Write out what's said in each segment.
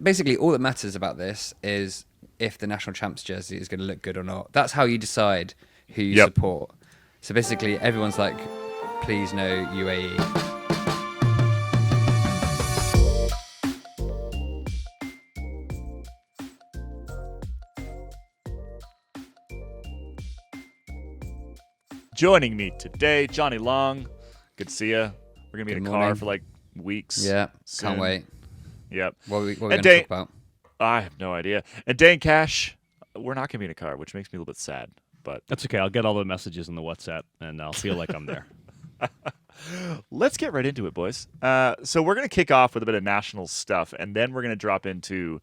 basically all that matters about this is if the national champs jersey is going to look good or not. That's how you decide who you Yep. support. So basically, everyone's like, please no UAE. Joining me today, Jonny Long. Good to see you. We're gonna be Good in a car morning. for like weeks. Yeah, soon. can't wait. Yep. What are we And going to Dane, talk about? I have no idea. And Dane Cash, we're not gonna be in a car, which makes me a little bit sad. But That's okay. I'll get all the messages in the WhatsApp, and I'll feel like I'm there. let's get right into it, boys. So we're gonna kick off with a bit of national stuff, and then we're gonna drop into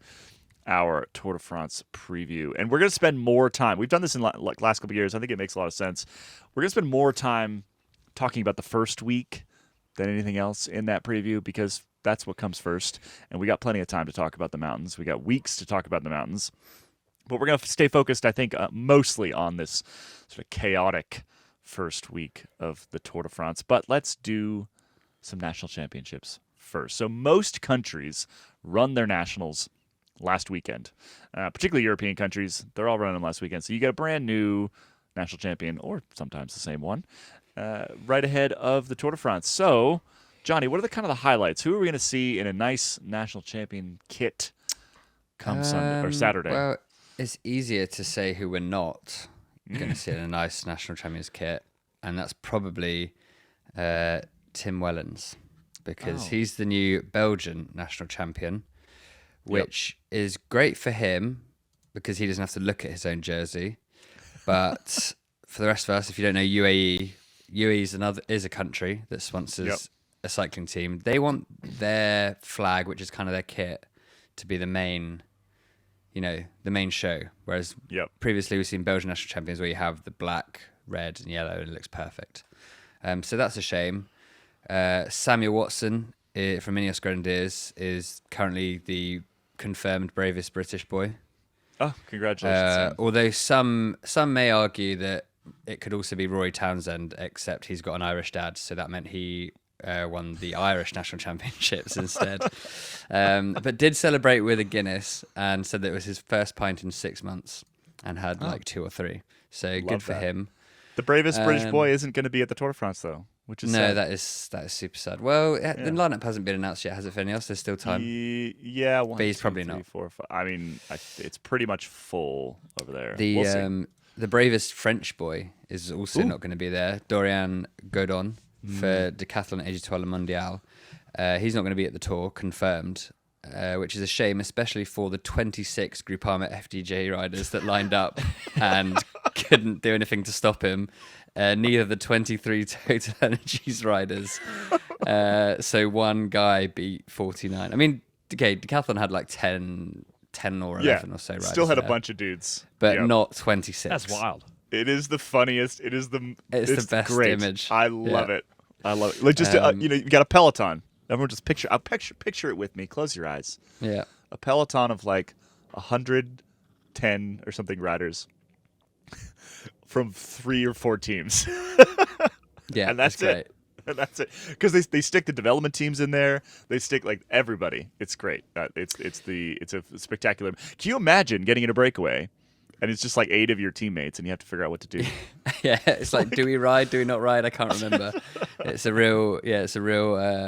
our Tour de France preview, and we're going to spend more time. We've done this in like last couple of years. I think it makes a lot of sense. We're going to spend more time talking about the first week than anything else in that preview because that's what comes first, and we got plenty of time to talk about the mountains. We got weeks to talk about the mountains, but we're going to stay focused, I think, mostly on this sort of chaotic first week of the Tour de France. But let's do some national championships first. So most countries run their nationals last weekend, particularly European countries. They're all running them last weekend. So you get a brand new national champion, or sometimes the same one, right ahead of the Tour de France. So, Jonny, what are the kind of the highlights? Who are we going to see in a nice national champion kit come Sunday or Saturday? Well, it's easier to say who we're not going to see in a nice national champions kit, and that's probably Tim Wellens, because he's the new Belgian national champion, which is great for him because he doesn't have to look at his own jersey. But for the rest of us, if you don't know UAE, UAE is a country that sponsors a cycling team. They want their flag, which is kind of their kit, to be the main, the main show. Whereas previously we've seen Belgian national champions where you have the black, red, and yellow, and it looks perfect. So that's a shame. Samuel Watson from Ineos Grenadiers is currently the confirmed bravest British boy. Oh, congratulations! Although some may argue that it could also be Roy Townsend, except he's got an Irish dad, so that meant he won the Irish national championships instead. But did celebrate with a Guinness and said that it was his first pint in 6 months and had like 2 or 3. So Love good for that. him. The bravest British boy isn't going to be at the Tour de France, though, which is sad. that is super sad. Well, the lineup hasn't been announced yet, has it? For anyone else, there's still time. Yeah, but he's probably not. 4, 5. I mean, it's pretty much full over there. The We'll see. The bravest French boy is also not going to be there. Dorian Godon for Decathlon Étoile Mondiale. He's not going to be at the Tour, confirmed, which is a shame, especially for the 26 Groupama-FDJ riders that lined up and couldn't do anything to stop him. Neither the 23 Total Energies riders. So one guy beat 49. I mean, okay, Decathlon had like 10 or 11 or so riders. Still had a there, bunch of dudes. but not 26. That's wild. It is the funniest. It's the best great. image. I love it. I love it. Like just you got a peloton. Everyone just picture it with me. Close your eyes. Yeah. A peloton of like 110 or something riders from 3 or 4 teams. Yeah, and that's great. it. And that's it. Because they stick the development teams in there. They stick like everybody. It's great. It's a spectacular. Can you imagine getting in a breakaway, and it's just like 8 of your teammates, and you have to figure out what to do? Yeah, it's like, do we ride? Do we not ride? I can't remember. It's a real mindfuck.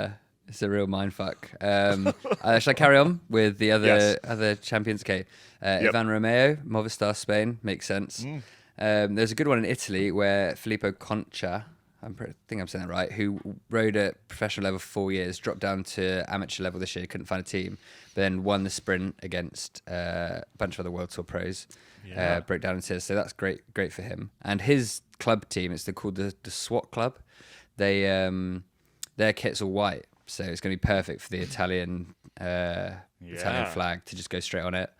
Shall I carry on with the other champions? Okay, Ivan Romeo, Movistar Spain, makes sense. There's a good one in Italy where Filippo Concha, I think I'm saying that right, who rode at professional level for 4 years, dropped down to amateur level this year, couldn't find a team, but then won the sprint against a bunch of other World Tour pros. Broke down in tears, so that's great for him. And his club team, called the SWAT Club. They their kits are white, so it's going to be perfect for the Italian flag to just go straight on it.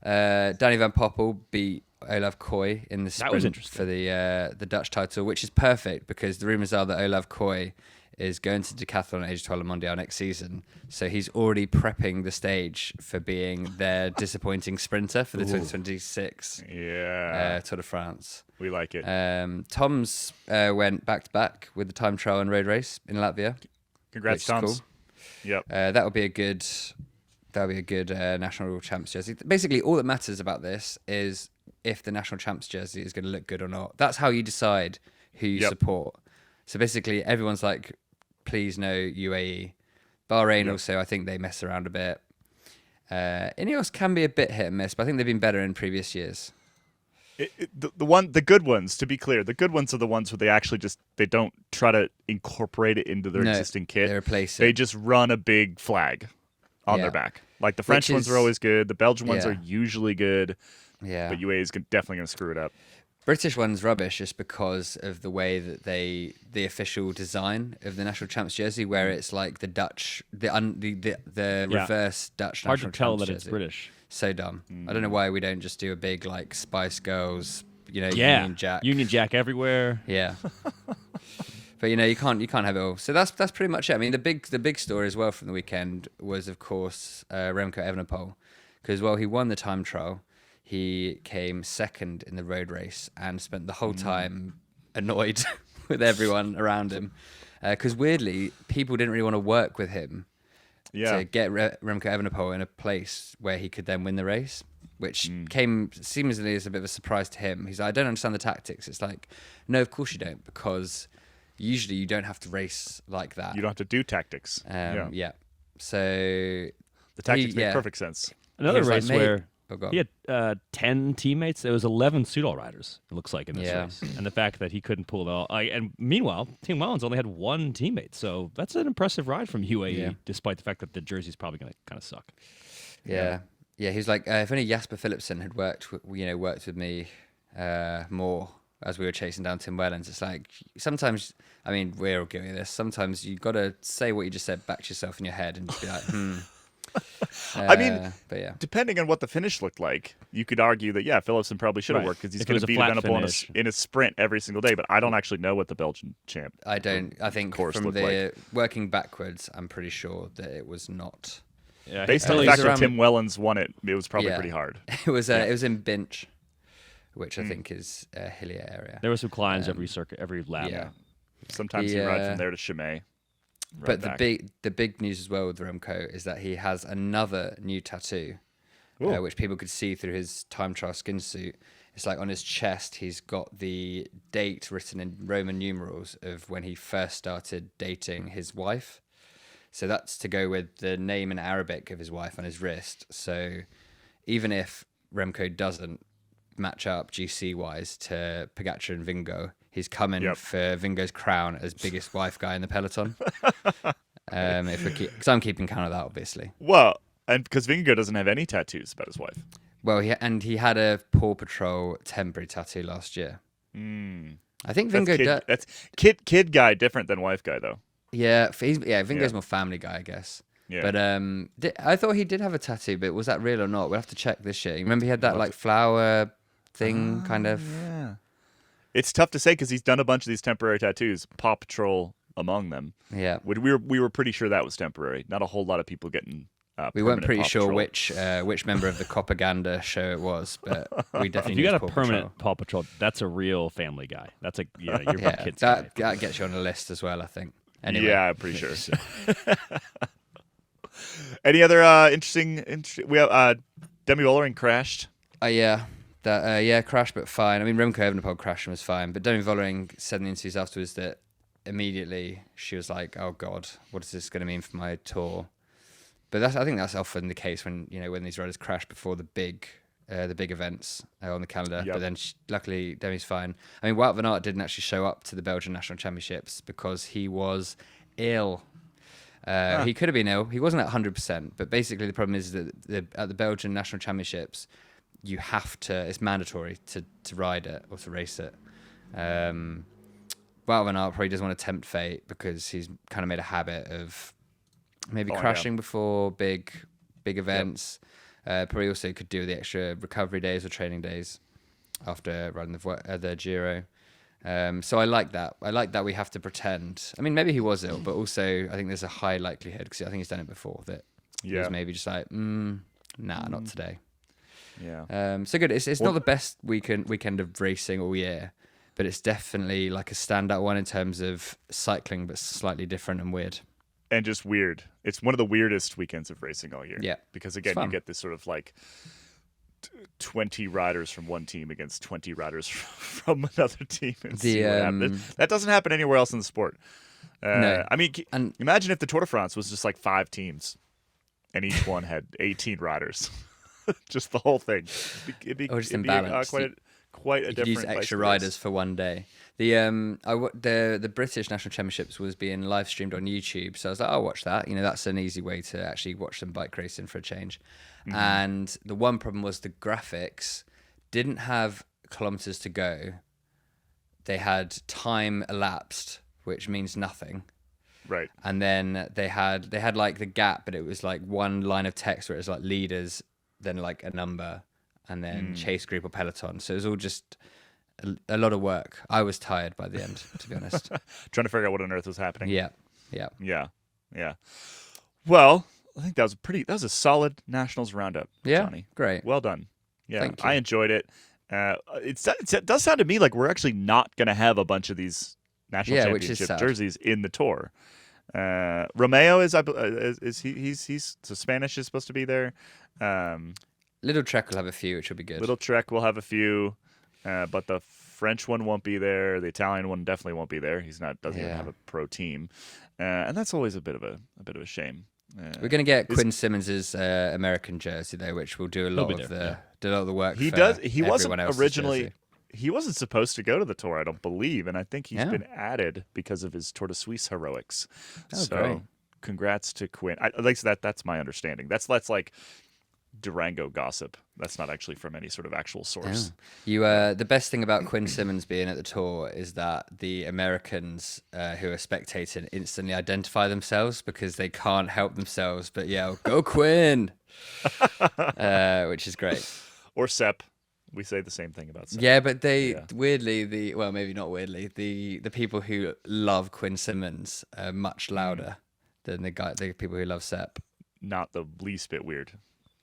Danny Van Poppel beat Olav Koy in the sprint for the Dutch title, which is perfect because the rumours are that Olav Koy is going to Decathlon Étoile Mondiale next season, so he's already prepping the stage for being their disappointing sprinter for the 2026 Tour de France. We like it. Tom's went back-to-back with the time trial and road race in Latvia. Congrats, Toms. Cool. Yep. That would be a good That'll be a good national champs jersey. Basically, all that matters about this is if the national champs jersey is going to look good or not. That's how you decide who you support. So basically, everyone's like, please no UAE. Bahrain also, I think they mess around a bit. Ineos can be a bit hit and miss, but I think they've been better in previous years. The good ones, to be clear, the good ones are the ones where they actually they don't try to incorporate it into their existing kit. They replace it. They just run a big flag on their back. Like the French ones are always good. The Belgian ones are usually good. Yeah. But UAE is definitely going to screw it up. British one's rubbish just because of the way that the official design of the national champs jersey, where it's like the Dutch, the reverse Dutch Hard national to tell champs that it's jersey. British. So dumb. I don't know why we don't just do a big like Spice Girls, Union Jack. Union Jack everywhere. Yeah. But you can't have it all. So that's pretty much it. I mean, the big story as well from the weekend was, of course, Remco Evenepoel, because he won the time trial. He came second in the road race and spent the whole time annoyed with everyone around him, because weirdly people didn't really want to work with him to get Remco Evenepoel in a place where he could then win the race, which came seemingly as a bit of a surprise to him. He's like, I don't understand the tactics. It's like, no, of course you don't, because usually you don't have to race like that. You don't have to do tactics. So the tactics make perfect sense. Another race where he had 10 teammates. There was 11 Soudal riders, it looks like, in this race. And the fact that he couldn't pull it all. And meanwhile, Team Wellens only had one teammate. So that's an impressive ride from UAE, despite the fact that the jersey's probably going to kind of suck. Yeah, he's like, if only Jasper Philipsen had worked with me more as we were chasing down Tim Wellens. It's like, sometimes, I mean, we're all doing this. Sometimes you got to say what you just said back to yourself in your head and just be like, I mean, but yeah, depending on what the finish looked like, you could argue that Philipsen probably should have worked, because he's going to beat Evenepoel in a sprint every single day. But I don't actually know what the Belgian champ. I don't. I think from the working backwards, I'm pretty sure that it was not. Yeah, based on the fact that Tim Wellens won it, it was probably pretty hard. It was in Binch, which I think is a hillier area. There were some climbs every lap. Yeah, sometimes you ride from there to Chimay. But the big news as well with Remco is that he has another new tattoo, which people could see through his time trial skin suit. It's like on his chest, he's got the date written in Roman numerals of when he first started dating his wife. So that's to go with the name in Arabic of his wife on his wrist. So even if Remco doesn't match up GC-wise to Pogacar and Vingo, he's coming for Vingo's crown as biggest wife guy in the peloton. Because I'm keeping count of that, obviously. Well, and because Vingo doesn't have any tattoos about his wife. Well, he had a Paw Patrol temporary tattoo last year. I think Vingo does. That's kid guy, different than wife guy, though. Yeah, Vingo's more family guy, I guess. Yeah. But I thought he did have a tattoo, but was that real or not? We'll have to check this year. You remember he had that like flower thing, kind of. Yeah. It's tough to say because he's done a bunch of these temporary tattoos, Paw Patrol among them. Yeah. We were pretty sure that was temporary. Not a whole lot of people getting. We weren't pretty sure which member of the Propaganda show it was, but we definitely. If you got a permanent Paw Patrol, that's a real family guy. That's your kid's guy. That gets you on the list as well, I think. Anyway. Yeah, I'm pretty sure. Any other interesting? We have Demi Vollering crashed. Crashed, but fine. I mean, Remco Evenepoel crashed and was fine, but Demi Vollering said in the interviews afterwards that immediately she was like, "Oh God, what is this going to mean for my tour?" But I think that's often the case when these riders crash before the big events on the calendar. Yep. But then luckily Demi's fine. I mean, Wout van Aert didn't actually show up to the Belgian National Championships because he was ill. He could have been ill. He wasn't at 100%. But basically, the problem is that at the Belgian National Championships, you have to. It's mandatory to ride it or to race it. Wout van Aert probably doesn't want to tempt fate because he's kind of made a habit of maybe crashing before big events. Yep. Probably also could do the extra recovery days or training days after riding the Giro. So I like that. I like that we have to pretend. I mean, maybe he was ill, but also I think there's a high likelihood, because I think he's done it before, that he was maybe just like, not today. Yeah. So good. It's not the best weekend of racing all year, but it's definitely like a standout one in terms of cycling, but slightly different and weird. and just weird. It's one of the weirdest weekends of racing all year. Yeah. Because, again, you get this sort of like 20 riders from one team against 20 riders from another team and see what happens. That doesn't happen anywhere else in the sport. No. I mean, imagine if the Tour de France was just like 5 teams and each one had 18 riders. Just the whole thing. It'd be imbalanced. Quite a you different could use extra riders for one day. The British National Championships was being live streamed on YouTube, so I was like, I'll watch that. That's an easy way to actually watch some bike racing for a change. Mm-hmm. And the one problem was the graphics didn't have kilometers to go. They had time elapsed, which means nothing. Right. And then they had like the gap, but it was like one line of text where it was like leaders, then like a number, and then chase group or peloton. So it was all just a lot of work. I was tired by the end, to be honest. Trying to figure out what on earth was happening. Yeah. Well, I think that was a solid Nationals roundup, Johnny. Great. Well done. Yeah, Thank you. I enjoyed it. It does sound to me like we're actually not going to have a bunch of these national championship jerseys in the tour. Romeo he's so Spanish is supposed to be there. Little Trek will have a few, which will be good. Little Trek will have a few, but the French one won't be there. The Italian one definitely won't be there. Doesn't even have a pro team, and that's always a bit of a shame. We're going to get Quinn Simmons's American jersey though, which will do a lot of the work. He does. He wasn't originally. Jersey. He wasn't supposed to go to the tour, I don't believe, and I think he's been added because of his Tour de Suisse heroics. Great. Congrats to Quinn. That's my understanding. That's like Durango gossip. That's not actually from any sort of actual source. The best thing about Quinn Simmons being at the tour is that the Americans who are spectating instantly identify themselves because they can't help themselves but yell, "Go Quinn!" Which is great. Or Sepp. We say the same thing about Sepp. Yeah, but weirdly, maybe not weirdly, the people who love Quinn Simmons are much louder than the people who love Sepp. Not the least bit weird.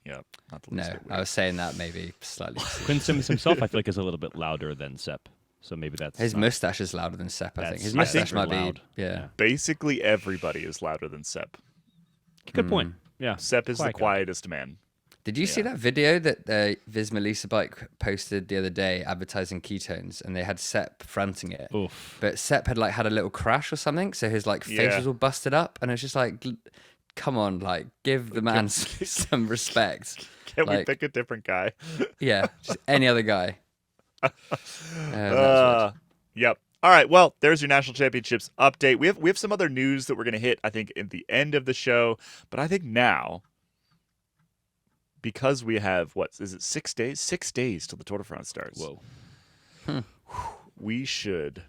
Yeah, not the least bit weird. I was saying that maybe slightly. Quinn Simmons himself, I feel like, is a little bit louder than Sepp. So maybe that's his mustache is louder than Sepp. I think his mustache might loud. be. Yeah. Basically, everybody is louder than Sepp. Good point. Yeah, Sepp is the quietest man. Did you see that video that Visma Lisa Bike posted the other day advertising ketones, and they had Sepp fronting it? Oof. But Sepp had had a little crash or something, so his face was all busted up, and it's just like, come on, give the man some respect. Can we pick a different guy? Yeah, just any other guy. Yep. All right. Well, there's your national championships update. We have some other news that we're going to hit, I think, in the end of the show. But I think now, because we have 6 days? 6 days till the Tour de France starts. Whoa. We should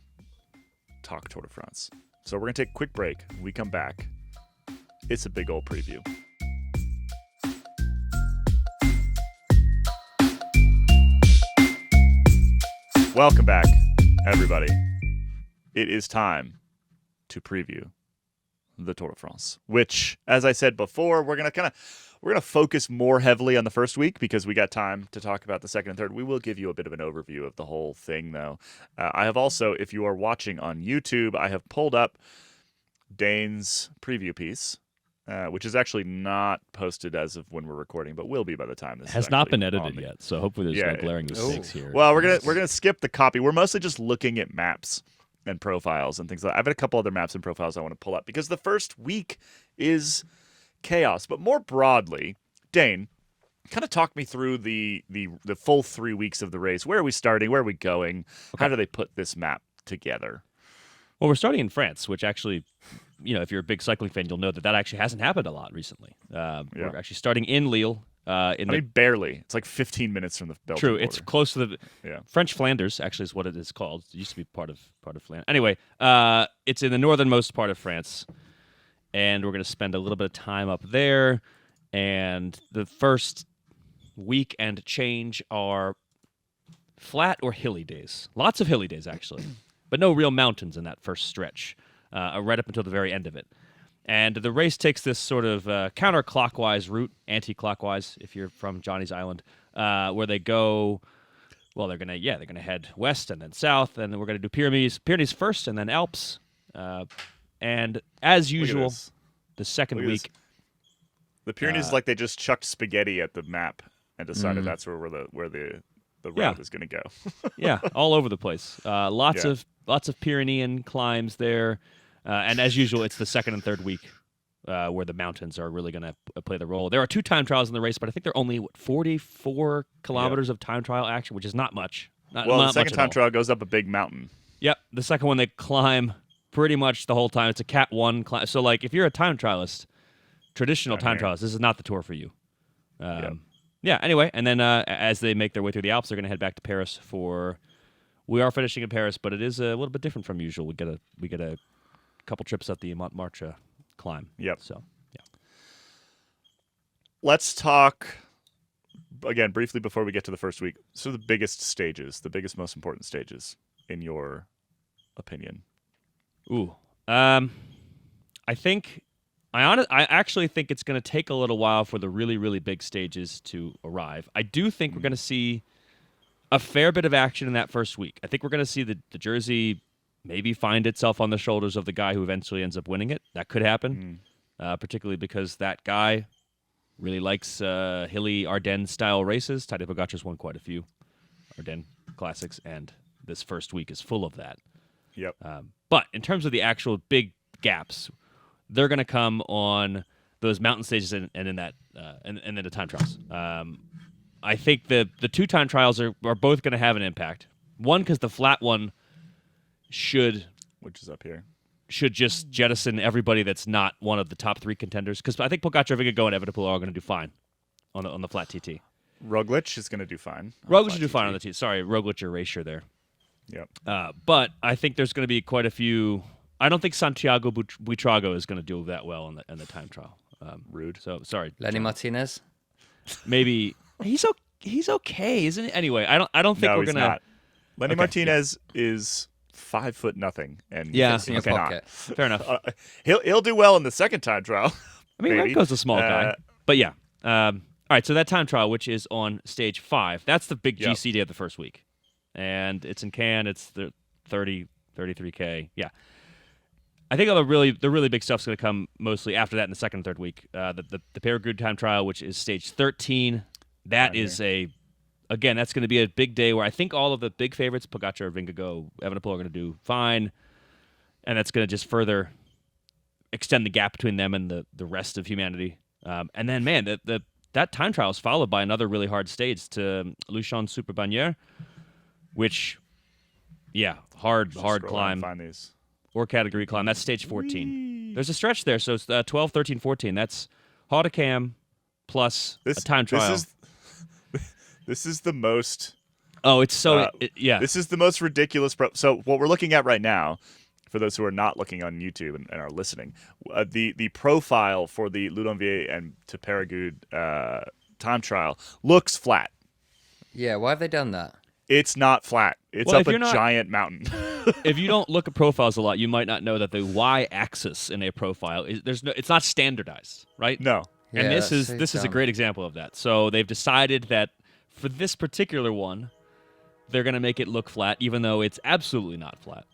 talk Tour de France. So we're going to take a quick break. When we come back, it's a big old preview. Welcome back, everybody. It is time to preview the Tour de France, which, as I said before, we're gonna focus more heavily on the first week because we got time to talk about the second and third. We will give you a bit of an overview of the whole thing, though. I have also, if you are watching on YouTube, I have pulled up Dane's preview piece, which is actually not posted as of when we're recording, but will be by the time this has not been edited yet. So hopefully there's no glaring mistakes here. Well, we're gonna skip the copy. We're mostly just looking at maps and profiles and things like that. I've got a couple other maps and profiles I want to pull up because the first week is chaos. But more broadly, Dane, kind of talk me through the full 3 weeks of the race. Where are we starting? Where are we going? Okay. How do they put this map together? Well, we're starting in France, which actually, if you're a big cycling fan, you'll know that actually hasn't happened a lot recently. We're actually starting in Lille. Barely. It's like 15 minutes from the Belgian True, border. it's close to the French Flanders. Actually, is what it is called. It used to be part of Flanders. Anyway, it's in the northernmost part of France, and we're going to spend a little bit of time up there. And the first week and change are flat or hilly days. Lots of hilly days, actually, but no real mountains in that first stretch, right up until the very end of it. And the race takes this sort of counterclockwise route, anti-clockwise, if you're from Johnny's Island, where they go. Well, they're gonna head west and then south, and then we're gonna do Pyrenees first, and then Alps. And as usual, the second Look at week. this. The Pyrenees is like they just chucked spaghetti at the map and decided that's where the route is going to go. Yeah, all over the place. Lots Yeah. of Pyrenean climbs there, and as usual, it's the second and third week where the mountains are really going to play the role. There are 2 time trials in the race, but I think they're only 44 kilometers of time trial action, which is not much. The second time trial goes up a big mountain. Yep, the second one they climb pretty much the whole time. It's a Cat 1 climb. So, like, if you're a time trialist, traditional time trialist, this is not the tour for you. Yeah, anyway, and then as they make their way through the Alps, they're going to head back to Paris for... We are finishing in Paris, but it is a little bit different from usual. We get a couple trips at the Montmartre climb. Yep. So, yeah. Let's talk, again, briefly before we get to the first week. So the biggest stages, the biggest, most important stages, in your opinion? Ooh. I actually think it's going to take a little while for the really, really big stages to arrive. I do think we're going to see a fair bit of action in that first week. I think we're going to see the Jersey maybe find itself on the shoulders of the guy who eventually ends up winning it. That could happen, particularly because that guy really likes hilly Ardennes-style races. Tadej Pogacar's won quite a few Ardennes Classics, and this first week is full of that. Yep. But in terms of the actual big gaps, they're going to come on those mountain stages and in that and then the time trials. I think the 2 time trials are both going to have an impact. One, because the flat one which is up here, should just jettison everybody that's not one of the top 3 contenders. Because I think Pogacar, Vingegaard, and Evenepoel are going to do fine on the flat TT. Roglic is going to do fine. Roglic should do fine on the TT. Sorry, Roglic, erasure there. Yep. But I think there's going to be quite a few. I don't think Santiago Buitrago is going to do that well in the time trial. Rude. So sorry, Lenny Martinez. Maybe he's okay, isn't he? Anyway, I don't think we're he's gonna. not. Lenny Martinez is 5'0", and It's in your cannot. pocket. Fair enough. He'll do well in the second time trial. I mean, maybe. Remco's a small guy, but yeah. All right, so that time trial, which is on stage 5, that's the big GC day of the first week, and it's in Cannes. It's the 33K. Yeah. I think all the really big stuff's going to come mostly after that in the second and third week. The Périgueux time trial, which is stage 13, that is that's going to be a big day where I think all of the big favorites, Pogacar, Vingegaard, Evenepoel, are going to do fine, and that's going to just further extend the gap between them and the rest of humanity. And then, man, that time trial is followed by another really hard stage to Luchon-Super-Bagnères, which, hard climb. Find these. Or category climb. That's stage 14. There's a stretch there, so it's 12, 13, 14. That's Hautacam plus a time trial. This is the most... Oh, it's so... This is the most ridiculous... So what we're looking at right now, for those who are not looking on YouTube and are listening, the profile for the Ludonvier and to Périgueux time trial looks flat. Yeah, why have they done that? It's not flat. It's up a giant mountain. If you don't look at profiles a lot, you might not know that the y-axis in a profile it's not standardized, right? No. And Yeah, this is a great example of that. So they've decided that for this particular one, they're going to make it look flat, even though it's absolutely not flat.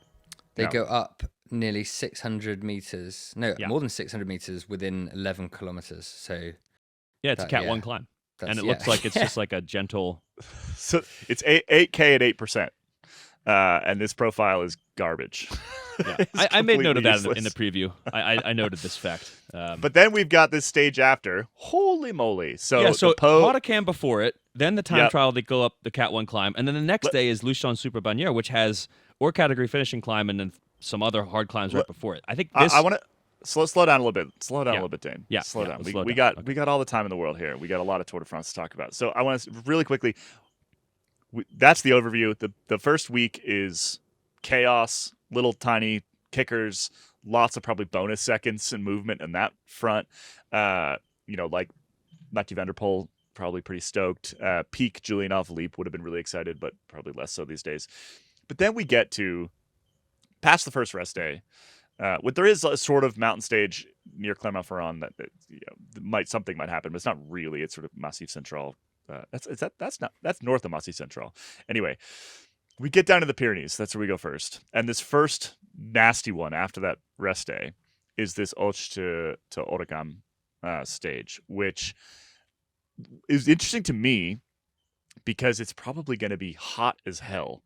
They go up nearly 600 meters. No, Yeah. more than 600 meters within 11 kilometers. So Yeah, it's a Cat 1 climb. And it looks like it's just like a gentle... So it's 8K at 8%. And this profile is garbage. Yeah. I made note of that in the preview. I noted this fact. But then we've got this stage after. Holy moly. So Hautacam before it, then the time trial, they go up the Cat 1 climb, and then the next day is Luchon-Super-Bagnères, which has or category finishing climb and then some other hard climbs right before it. I think this... I want to... Slow down a little bit. Slow down a little bit, Dane. Yeah, slow down. We got all the time in the world here. We got a lot of Tour de France to talk about. So I want to really quickly. That's the overview. The first week is chaos, little tiny kickers, lots of probably bonus seconds and movement in that front. Like Mathieu van der Poel, probably pretty stoked. Peak Julian Alaphilippe would have been really excited, but probably less so these days. But then we get to past the first rest day. There is a sort of mountain stage near Clermont-Ferrand that something might happen, but it's not really. It's sort of Massif Central. That's north of Massif Central. Anyway, we get down to the Pyrenees. That's where we go first. And this first nasty one after that rest day is this Och to Oregam stage, which is interesting to me because it's probably going to be hot as hell.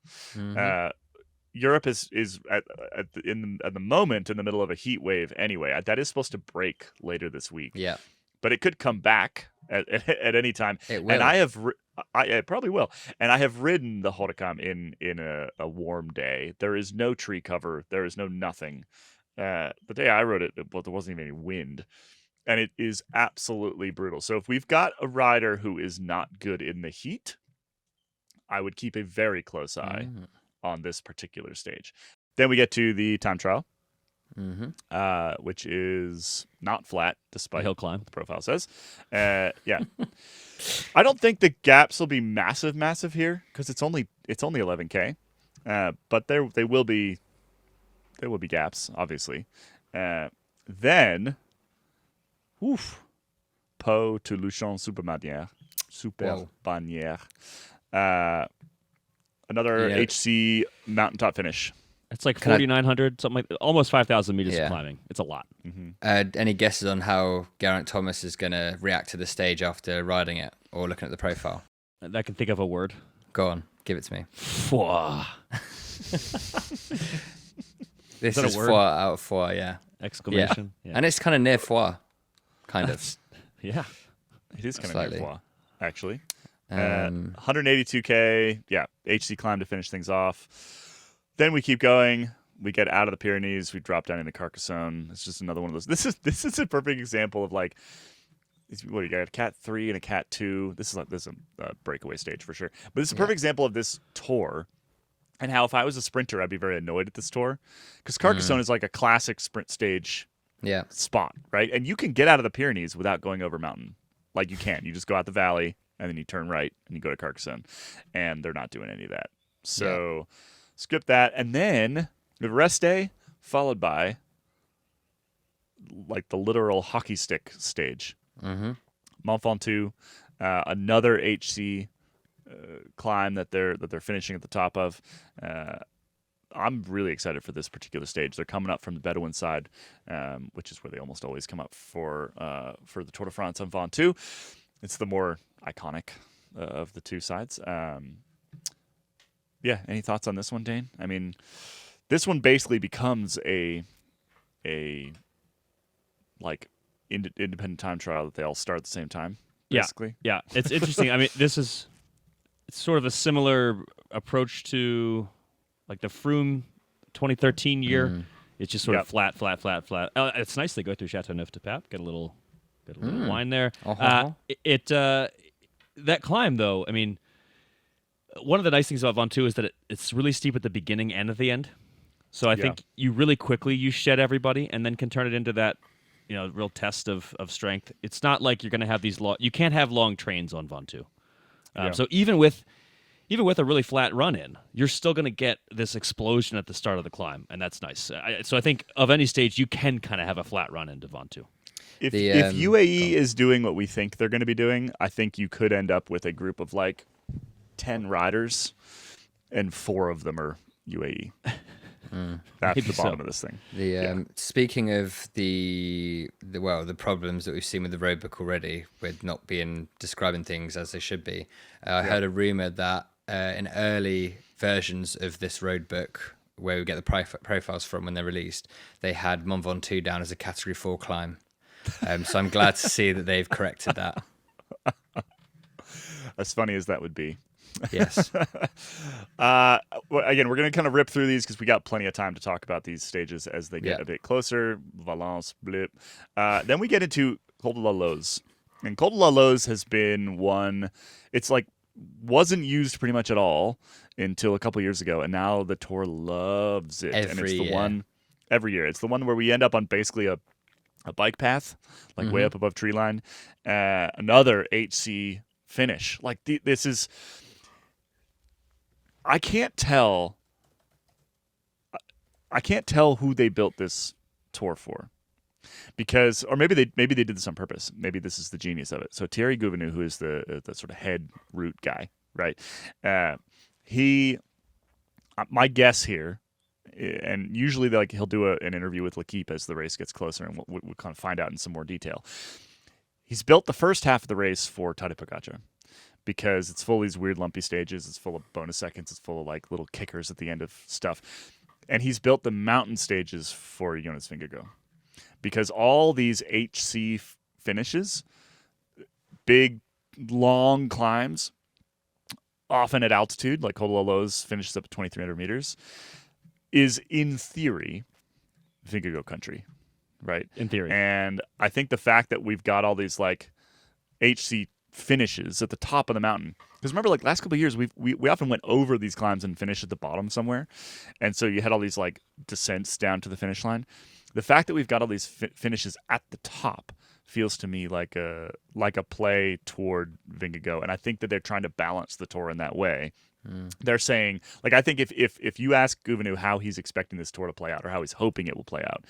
Europe is at the moment in the middle of a heat wave anyway. That is supposed to break later this week. Yeah, but it could come back at any time. it will. And it probably will. And I have ridden the Horicam in a warm day. There is no tree cover. There is no nothing. The day I rode it, well, there wasn't even any wind. And it is absolutely brutal. So if we've got a rider who is not good in the heat, I would keep a very close eye on this particular stage. Then we get to the time trial, which is not flat, despite hill climb. what the profile says. Yeah. I don't think the gaps will be massive here because it's only 11K. But there will be gaps, obviously. Then, Pau to Luchon Superbannière. Another HC mountaintop finish. It's like 4,900, something like almost 5,000 meters of climbing. It's a lot. Any guesses on how Geraint Thomas is going to react to the stage after riding it or looking at the profile? I can think of a word. Go on, give it to me. Foi. This is four out of 4, yeah. Exclamation. Yeah. And it's kind of near four, kind of. Yeah. It is kind of near four, actually. 182K. 182K, yeah, HC climb to finish things off. Then we keep going. We get out of the Pyrenees. We drop down into Carcassonne. It's just another one of those. This is a perfect example of like, what, you got a Cat 3 and a Cat 2. This is a breakaway stage for sure. But this is a perfect example of this tour and how if I was a sprinter, I'd be very annoyed at this tour because Carcassonne is like a classic sprint stage spot, right? And you can get out of the Pyrenees without going over mountain. Like you can. You just go out the valley and then you turn right and you go to Carcassonne. And they're not doing any of that. So skip that. And then the rest day followed by like the literal hockey stick stage. Mont Ventoux, another HC climb that they're finishing at the top of. I'm really excited for this particular stage. They're coming up from the Bedouin side, which is where they almost always come up for the Tour de France on Ventoux. It's the more iconic of the two sides. Any thoughts on this one, Dane? I mean, this one basically becomes a like independent time trial that they all start at the same time. Basically, yeah. It's interesting. I mean, it's sort of a similar approach to like the Froome 2013 year. It's just sort of flat. It's nice they go through Châteauneuf-du-Pape. Get a little wine there. That climb though, I mean, one of the nice things about Ventoux is that it's really steep at the beginning and at the end. So I think you really quickly shed everybody and then can turn it into that, real test of strength. It's not like you're going to have these you can't have long trains on Ventoux. So even with a really flat run in, you're still going to get this explosion at the start of the climb, and that's nice. So I think of any stage, you can kind of have a flat run into Ventoux. If UAE is doing what we think they're going to be doing, I think you could end up with a group of like 10 riders, and 4 of them are UAE. That's the bottom of this thing. Speaking of the problems that we've seen with the roadbook already, with not being describing things as they should be, I heard a rumor that in early versions of this roadbook, where we get the profiles from when they're released, they had Mont Ventoux down as a Category 4 climb. So I'm glad to see that they've corrected that. As funny as that would be. Yes. Again, we're going to kind of rip through these because we got plenty of time to talk about these stages as they get a bit closer. Valence, blip. Then we get into Col de la Loze. And Col de la Loze has been one, it's like, wasn't used pretty much at all until a couple years ago. And now the Tour loves it. And it's the one every year. It's the one where we end up on basically a bike path, like way up above tree line. Another HC finish. Like this is... I can't tell who they built this tour for, because, or maybe they did this on purpose. Maybe this is the genius of it. So Thierry Gouvenou, who is the sort of head route guy, right? My guess here, and usually he'll do an interview with L'Equipe as the race gets closer, and we'll kind of find out in some more detail. He's built the first half of the race for Tadej Pogačar because it's full of these weird lumpy stages. It's full of bonus seconds. It's full of like little kickers at the end of stuff. And he's built the mountain stages for Jonas Vingegaard because all these HC finishes, big, long climbs, often at altitude, like Holololo's finishes up at 2,300 meters, is in theory Vingegaard country. Right. In theory. And I think the fact that we've got all these like HC finishes at the top of the mountain, because remember, like last couple of years, we often went over these climbs and finished at the bottom somewhere. And so you had all these like descents down to the finish line. The fact that we've got all these finishes at the top feels to me like a play toward Vingegaard. And I think that they're trying to balance the Tour in that way. They're saying, like, I think if you ask Gouvenou how he's expecting this Tour to play out or how he's hoping it will play out,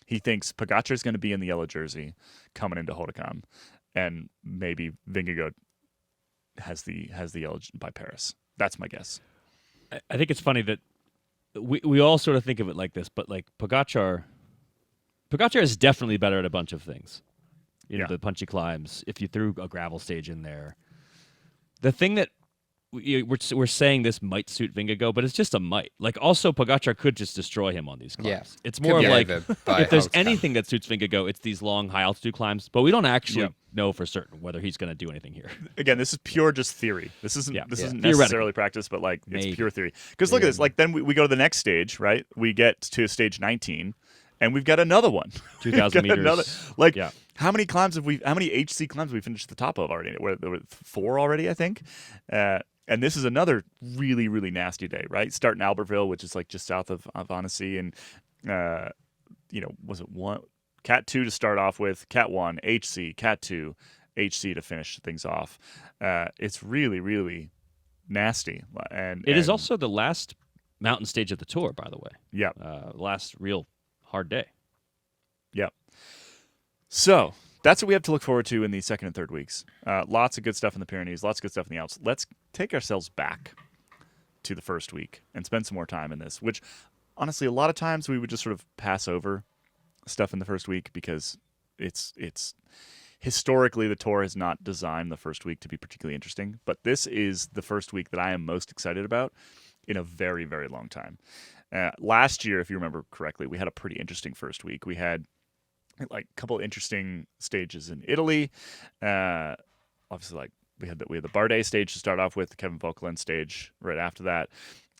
he thinks Pogačar is going to be in the yellow jersey coming into Hautacam, and maybe Vingegaard has the yellow by Paris. That's my guess. I think it's funny that we all sort of think of it like this, but like Pogačar is definitely better at a bunch of things. You know, the punchy climbs. If you threw a gravel stage in there, the thing that we're saying this might suit Vingegaard, but it's just a might. Like, also, Pogačar could just destroy him on these climbs. Yeah. It's more of like, if there's Hautacam. anything that suits Vingegaard, it's these long, high-altitude climbs, but we don't actually know for certain whether he's going to do anything here. Again, this is pure just theory. This isn't Theoretical. necessarily practice, but like it's pure theory. Because look at this. Like, then we go to the next stage, right? We get to stage 19, and we've got another one. 2,000 meters. How many climbs how many HC climbs have we finished at the top of already? There were 4 already, I think. And this is another really, really nasty day, right? Start in Albertville, which is like just south of Annecy, and was it one Cat 2 to start off with, Cat 1, HC, Cat 2, HC to finish things off. It's really, really nasty, and it is also the last mountain stage of the Tour, by the way. Yeah, last real hard day. Yeah. So that's what we have to look forward to in the second and third weeks. Lots of good stuff in the Pyrenees, lots of good stuff in the Alps. Let's take ourselves back to the first week and spend some more time in this, which honestly, a lot of times we would just sort of pass over stuff in the first week because it's historically the Tour has not designed the first week to be particularly interesting. But this is the first week that I am most excited about in a very, very long time. Last year, if you remember correctly, we had a pretty interesting first week. We had like a couple interesting stages in Italy. Obviously, like we had the Bardet stage to start off with, the Kevin Vauquelin stage right after that,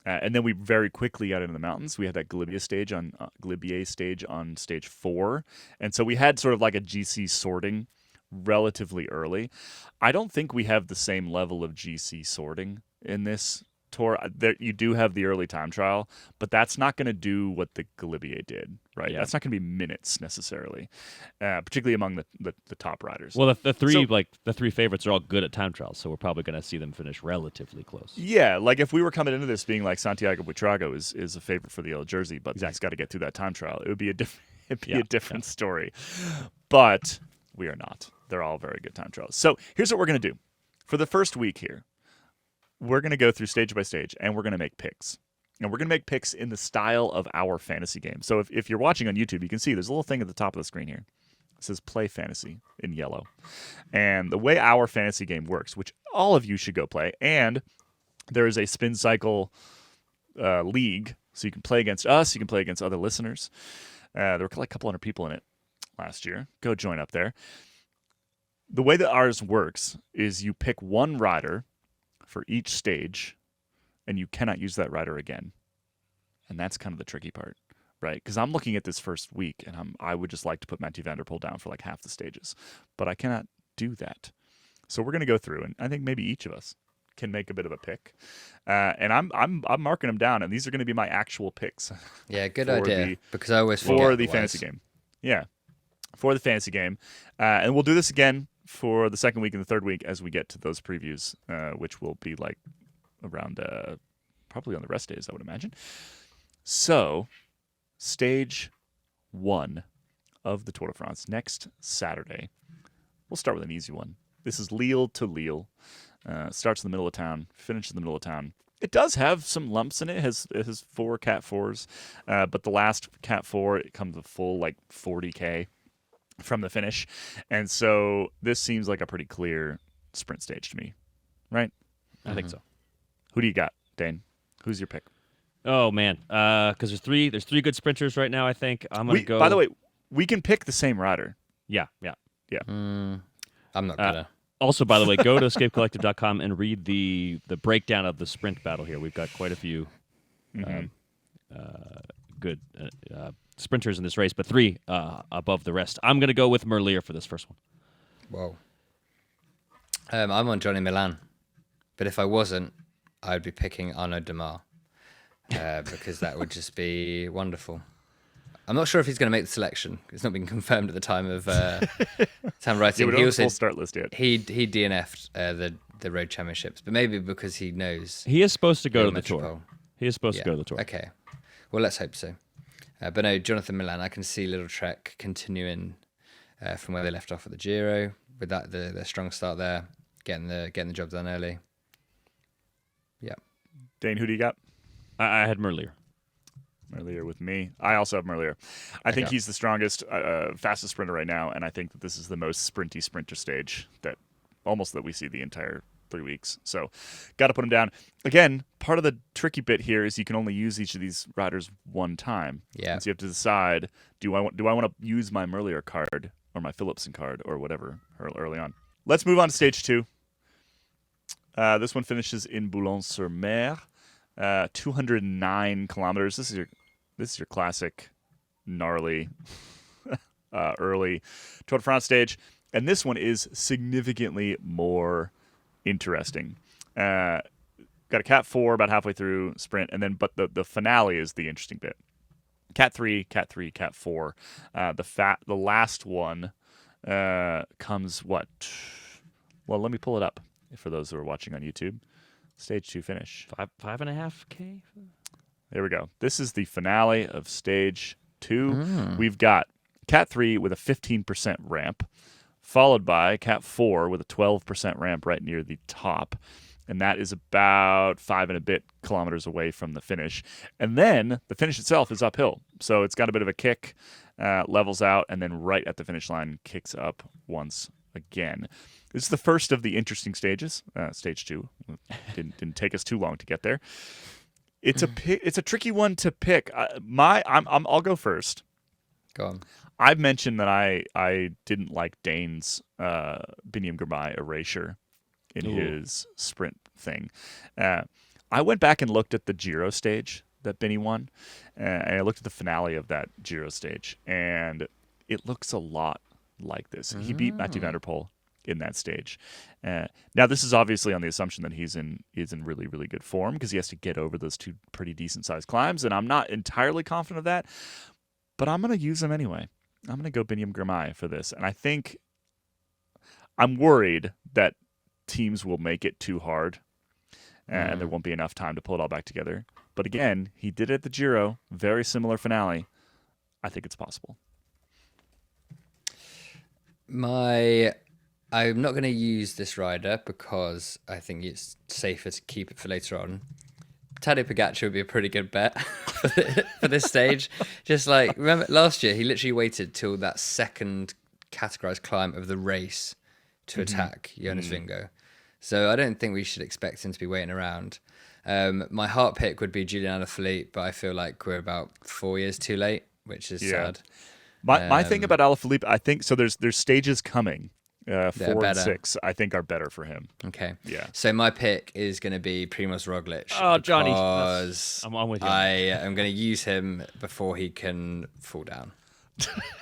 and then we very quickly got into the mountains. We had that Galibier stage on stage 4, and so we had sort of like a GC sorting relatively early. I don't think we have the same level of GC sorting in this Tour. You do have the early time trial, but that's not going to do what the Galibier did, right? Yeah. That's not going to be minutes necessarily, particularly among the top riders. Well, the three favorites are all good at time trials, so we're probably going to see them finish relatively close. Yeah, like if we were coming into this being like Santiago Buitrago is a favorite for the yellow jersey, but he's got to get through that time trial. It would be a different story. But we are not. They're all very good time trials. So here's what we're going to do. For the first week here, we're going to go through stage by stage, and we're going to make picks. And we're going to make picks in the style of our fantasy game. So if you're watching on YouTube, you can see there's a little thing at the top of the screen here. It says Play Fantasy in yellow. And the way our fantasy game works, which all of you should go play, and there is a spin cycle league, so you can play against us, you can play against other listeners. There were like a couple hundred people in it last year. Go join up there. The way that ours works is you pick one rider for each stage, and you cannot use that rider again. And that's kind of the tricky part, right? Because I'm looking at this first week, and I would just like to put Mathieu van der Poel down for like half the stages, but I cannot do that. So we're going to go through, and I think maybe each of us can make a bit of a pick. And I'm marking them down, and these are going to be my actual picks. Yeah, good idea. Because I always forget for the fantasy game. Yeah, for the fantasy game, and we'll do this again for the second week and the third week as we get to those previews, which will be like around probably on the rest days, I would imagine. So, stage 1 of the Tour de France next Saturday. We'll start with an easy one. This is Lille to Lille. Starts in the middle of town, finishes in the middle of town. It does have some lumps in it. It has 4 Cat 4s, but the last Cat 4 it comes a full like 40K from the finish, and so this seems like a pretty clear sprint stage to me, right? I think so. Who do you got, Dane? Who's your pick? Oh man, because there's three good sprinters right now. I think I'm gonna go. By the way, we can pick the same rider. Yeah. I'm not gonna. Also, by the way, go to escapecollective.com and read the breakdown of the sprint battle here. We've got quite a few good sprinters in this race, but 3 above the rest. I'm going to go with Merlier for this first one. Whoa. I'm on Jonny Milan, but if I wasn't, I'd be picking Arnaud Demar because that would just be wonderful. I'm not sure if he's going to make the selection. It's not been confirmed at the time of writing. Yeah, we don't have a full start list yet. He DNF'd the road championships, but maybe because he knows he is supposed to go to the Metropole. Tour. He is supposed to go to the Tour. Okay, well let's hope so. But no, Jonathan Milan. I can see Little Trek continuing from where they left off at the Giro with that the strong start there, getting the job done early. Yeah. Dane, who do you got? I had Merlier. Merlier with me. I also have Merlier. I think he's the strongest, fastest sprinter right now, and I think that this is the most sprinter stage that we see the entire 3 weeks. So, got to put him down. Again, part of the tricky bit here is you can only use each of these riders one time. Yeah. And so you have to decide: do I want to use my Merlier card or my Philipsen card or whatever early on? Let's move on to stage 2. This one finishes in Boulogne-sur-Mer. 209 kilometers. This is your classic gnarly early Tour de France stage, and this one is significantly more interesting. Got a Cat 4 about halfway through sprint, and then but the finale is the interesting bit. Cat 3, Cat 4. The last one comes what? Well, let me pull it up for those who are watching on YouTube. Stage 2 finish. 5.5K. There we go. This is the finale of stage 2. We've got Cat 3 with a 15% ramp, followed by Cat 4 with a 12% ramp right near the top. And that is about 5 and a bit kilometers away from the finish. And then the finish itself is uphill. So it's got a bit of a kick, levels out, and then right at the finish line kicks up once again. This is the first of the interesting stages. Stage 2 didn't take us too long to get there. It's a tricky one to pick. I'll go first. Go on. I've mentioned that I didn't like Dane's Biniam Girmay erasure in his sprint thing. I went back and looked at the Giro stage that Binny won, and I looked at the finale of that Giro stage, and it looks a lot like this. He beat Mathieu van der Poel in that stage. Now, this is obviously on the assumption that he's in really, really good form because he has to get over those 2 pretty decent-sized climbs, and I'm not entirely confident of that, but I'm going to use him anyway. I'm going to go Biniam Girmay for this, and I think I'm worried that teams will make it too hard, and there won't be enough time to pull it all back together. But again, he did it at the Giro, very similar finale. I think it's possible. I'm not going to use this rider because I think it's safer to keep it for later on. Tadej Pogacar would be a pretty good bet for this stage. Just like, remember last year, he literally waited till that second categorized climb of the race to attack Jonas Vingegaard. So I don't think we should expect him to be waiting around. My heart pick would be Julian Alaphilippe, but I feel like we're about 4 years too late, which is sad. My thing about Alaphilippe, I think, so there's stages coming. 4 and 6, I think, are better for him. Okay. Yeah. So my pick is going to be Primoz Roglic. Oh, Jonny. Because I'm with you. I am going to use him before he can fall down.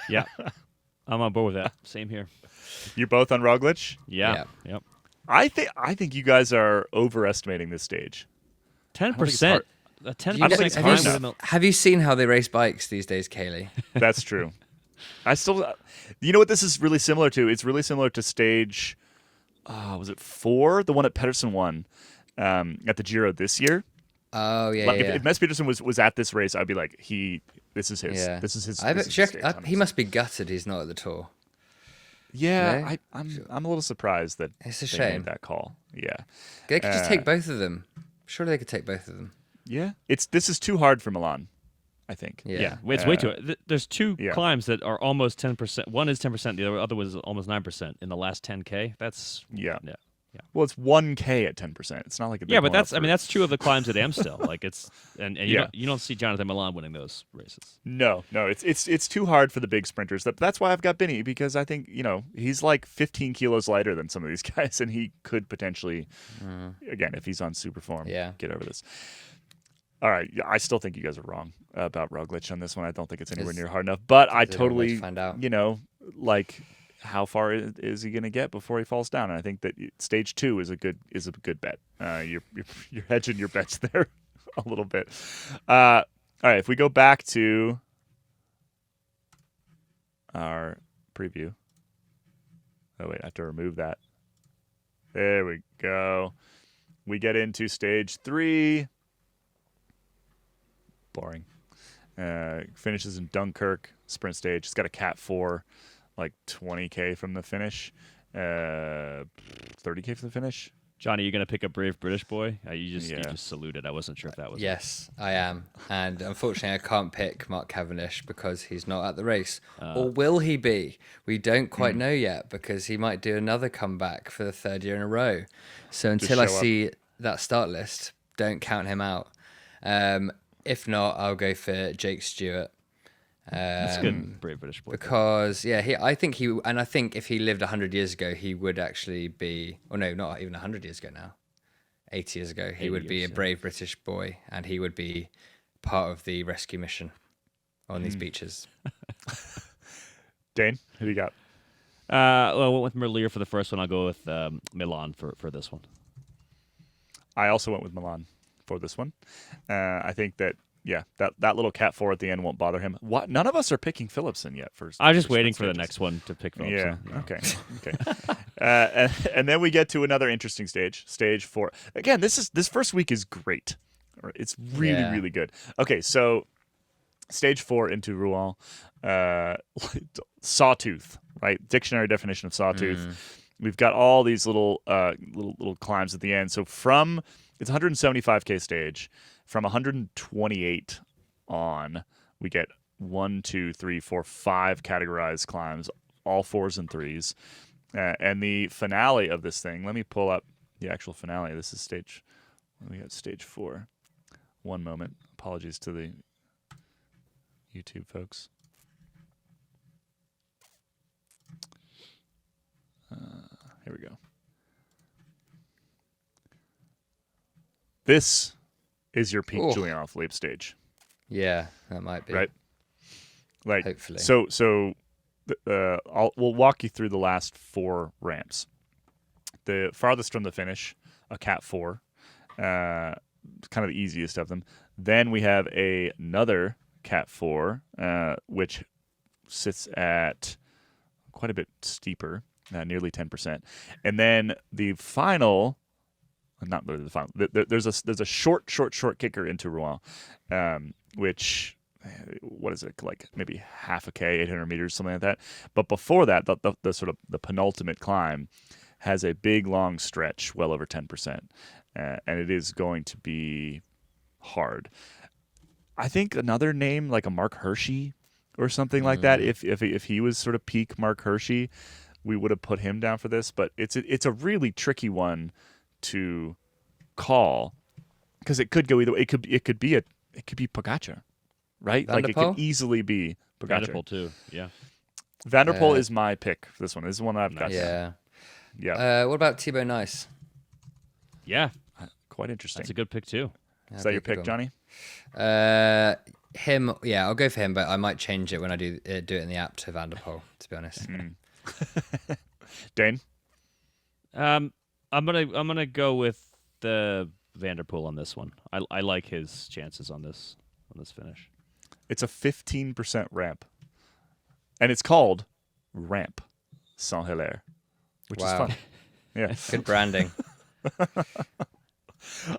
Yeah. I'm on board with that. Same here. You're both on Roglic? Yeah. Yep. I think you guys are overestimating this stage. 10%. A 10% Have you seen how they race bikes these days, Caley? That's true. You know what this is really similar to? It's really similar to stage, was it 4? The one that Pedersen won at the Giro this year. Oh yeah. Like if Mess Peterson was at this race, I'd be like, this is his. Yeah. This is his. He must be gutted he's not at the Tour. Yeah, I'm a little surprised that it's a they shame made that call. Yeah, they could just take both of them. Surely they could take both of them. Yeah, this is too hard for Milan, I think. Yeah, it's way too. There's two climbs that are almost 10%. One is 10%. The other was almost 9% in the last 10K. That's yeah. Well, it's 1K at 10%. It's not like but that's true of the climbs at Amstel. Like it's and you don't see Jonathan Milan winning those races. No, it's too hard for the big sprinters. That's why I've got Binny, because I think he's like 15 kilos lighter than some of these guys, and he could potentially, again, if he's on super form, get over this. All right, I still think you guys are wrong about Roglic on this one. I don't think it's anywhere near hard enough. But I totally, find out. Like, how far is he going to get before he falls down? And I think that stage 2 is a good bet. You're hedging your bets there a little bit. All right, if we go back to our preview. Oh wait, I have to remove that. There we go. We get into stage 3. Boring. Finishes in Dunkirk, sprint stage. It's got a Cat 4. Like 20K from the finish, 30K from the finish. Jonny, you gonna pick a brave British boy? You just saluted. I wasn't sure if that was. Yes, I am, and unfortunately, I can't pick Mark Cavendish because he's not at the race. Or will he be? We don't quite know yet, because he might do another comeback for the 3rd year in a row. So until I see that start list, don't count him out. If not, I'll go for Jake Stewart. That's good, brave British boy. Because I think if he lived 100 years ago, he would actually be. Oh no, not even 100 years ago now. 80 years ago, he would be a brave British boy, and he would be part of the rescue mission on these beaches. Dane, who do you got? Well, I went with Merlier for the first one. I'll go with Milan for this one. I also went with Milan for this one. I think that. Yeah, that little Cat 4 at the end won't bother him. What? None of us are picking Philipsen yet. I'm just waiting for the next one to pick Philipsen. Yeah, okay. And then we get to another interesting stage 4. Again, this first week is great. It's really, really good. Okay, so stage 4 into Rouen, sawtooth, right? Dictionary definition of sawtooth. We've got all these little climbs at the end. So it's 175K stage. From 128 on, we get 1, 2, 3, 4, 5 categorized climbs, all 4s and 3s. And the finale of this thing, let me pull up the actual finale. This is we got stage 4. One moment. Apologies to the YouTube folks. Here we go. This is your peak Julian Alaphilippe stage. Yeah, that might be. Right? Like, hopefully. So we'll walk you through the last 4 ramps. The farthest from the finish, a Cat 4, kind of the easiest of them. Then we have another Cat 4, which sits at quite a bit steeper, nearly 10%. And then the final... Not really the final. There's a short kicker into Rouen, which, what is it, like maybe half a K, 800 meters, something like that. But before that, the sort of the penultimate climb has a big long stretch, well over 10%, and it is going to be hard. I think another name like a Mark Hershey or something like that. If he was sort of peak Mark Hershey, we would have put him down for this. But it's a really tricky one to call, because it could go either way. It could be Pogacar, right? Van der like it Poel? could easily be Pogacar. Van der Poel too. Yeah. Van der Poel is my pick for this one. This is one I've got. Yeah. Yeah. What about Thibaut Nice? Yeah. Quite interesting. That's a good pick too. Is that your pick, Jonny? Him. Yeah, I'll go for him, but I might change it when I do it in the app to Van der Poel, to be honest. Dane? I'm gonna go with the Van der Poel on this one. I like his chances on this finish. It's a 15% ramp, and it's called Ramp Saint-Hilaire, which is fun. Yeah, good branding. All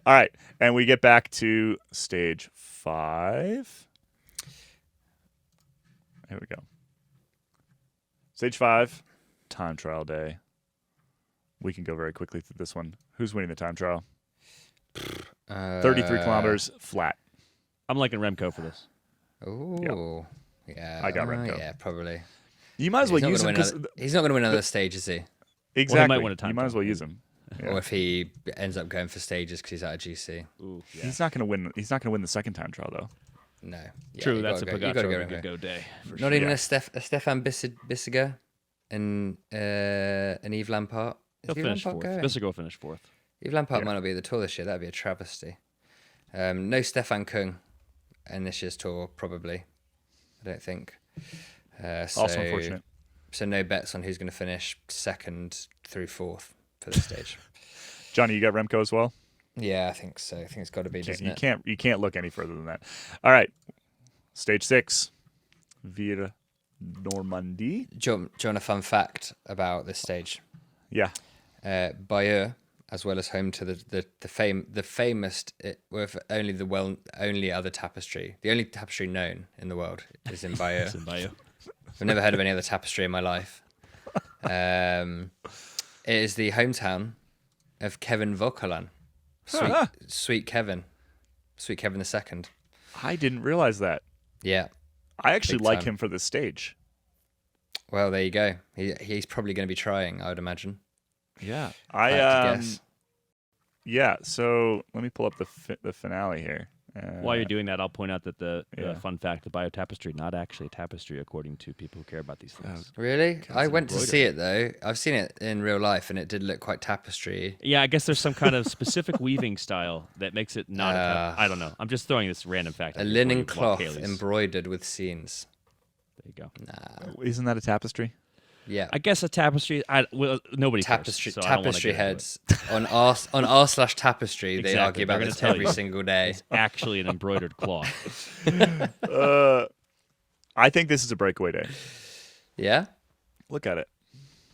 right, and we get back to stage 5. Here we go. Stage 5, time trial day. We can go very quickly through this one. Who's winning the time trial? 33 kilometers flat. I'm liking Remco for this. Oh, yeah. I got Remco. Yeah, probably. You might as well use him because he's not going to win another stage, is he? Exactly. Well, he might win a time you might as trial. well use him. Yeah. Or if he ends up going for stages because he's out of GC. Ooh, yeah. He's not going to win. He's not going to win the second time trial though. No. Yeah, True, you that's a gotta go- you gotta Pogacar go good go day. For Not sure. even Yeah. a Stefan Bissiger and Yves Lampard. Is He'll Yves finish Lampard fourth. going? Bissiger will finish fourth. Yves Lampard Yeah. might not be at the tour this year. That'd be a travesty. No Stefan Kung in this year's tour, probably. I don't think. Also unfortunate. So no bets on who's going to finish second through fourth for this stage. Jonny, you got Remco as well. Yeah, I think so. I think it's got to be, doesn't it? You can't look any further than that. All right, stage 6, Via Normandie. Do you want a fun fact about this stage? Yeah. Bayeux, as well as home to the famous, only other tapestry. The only tapestry known in the world is in Bayeux. It's in Bayeux. I've never heard of any other tapestry in my life. It is the hometown of Kevin Vauquelin. Sweet Kevin the second. I didn't realize that. Yeah. I actually Big like time. him for this stage. Well, there you go. He's probably going to be trying, I would imagine. Yeah. If I had to guess. Yeah. So let me pull up the finale here. While you're doing that, I'll point out that the Yeah. fun fact, the Bayeux tapestry, not actually a tapestry according to people who care about these things. Really? I it's went to embroidered. see it though. I've seen it in real life, and it did look quite tapestry. Yeah, I guess there's some kind of specific weaving style that makes it not. I don't know. I'm just throwing this random fact. A out here linen for you while cloth Caley's- embroidered with scenes. There you go. Nah. Isn't that a tapestry? Yeah. I guess a tapestry. Nobody Tapestry cares, so I don't wanna tapestry get into it. heads on r/tapestry. They Exactly. argue about They're gonna this tell every you. single day. It's actually an embroidered cloth. I think this is a breakaway day. Yeah. Look at it.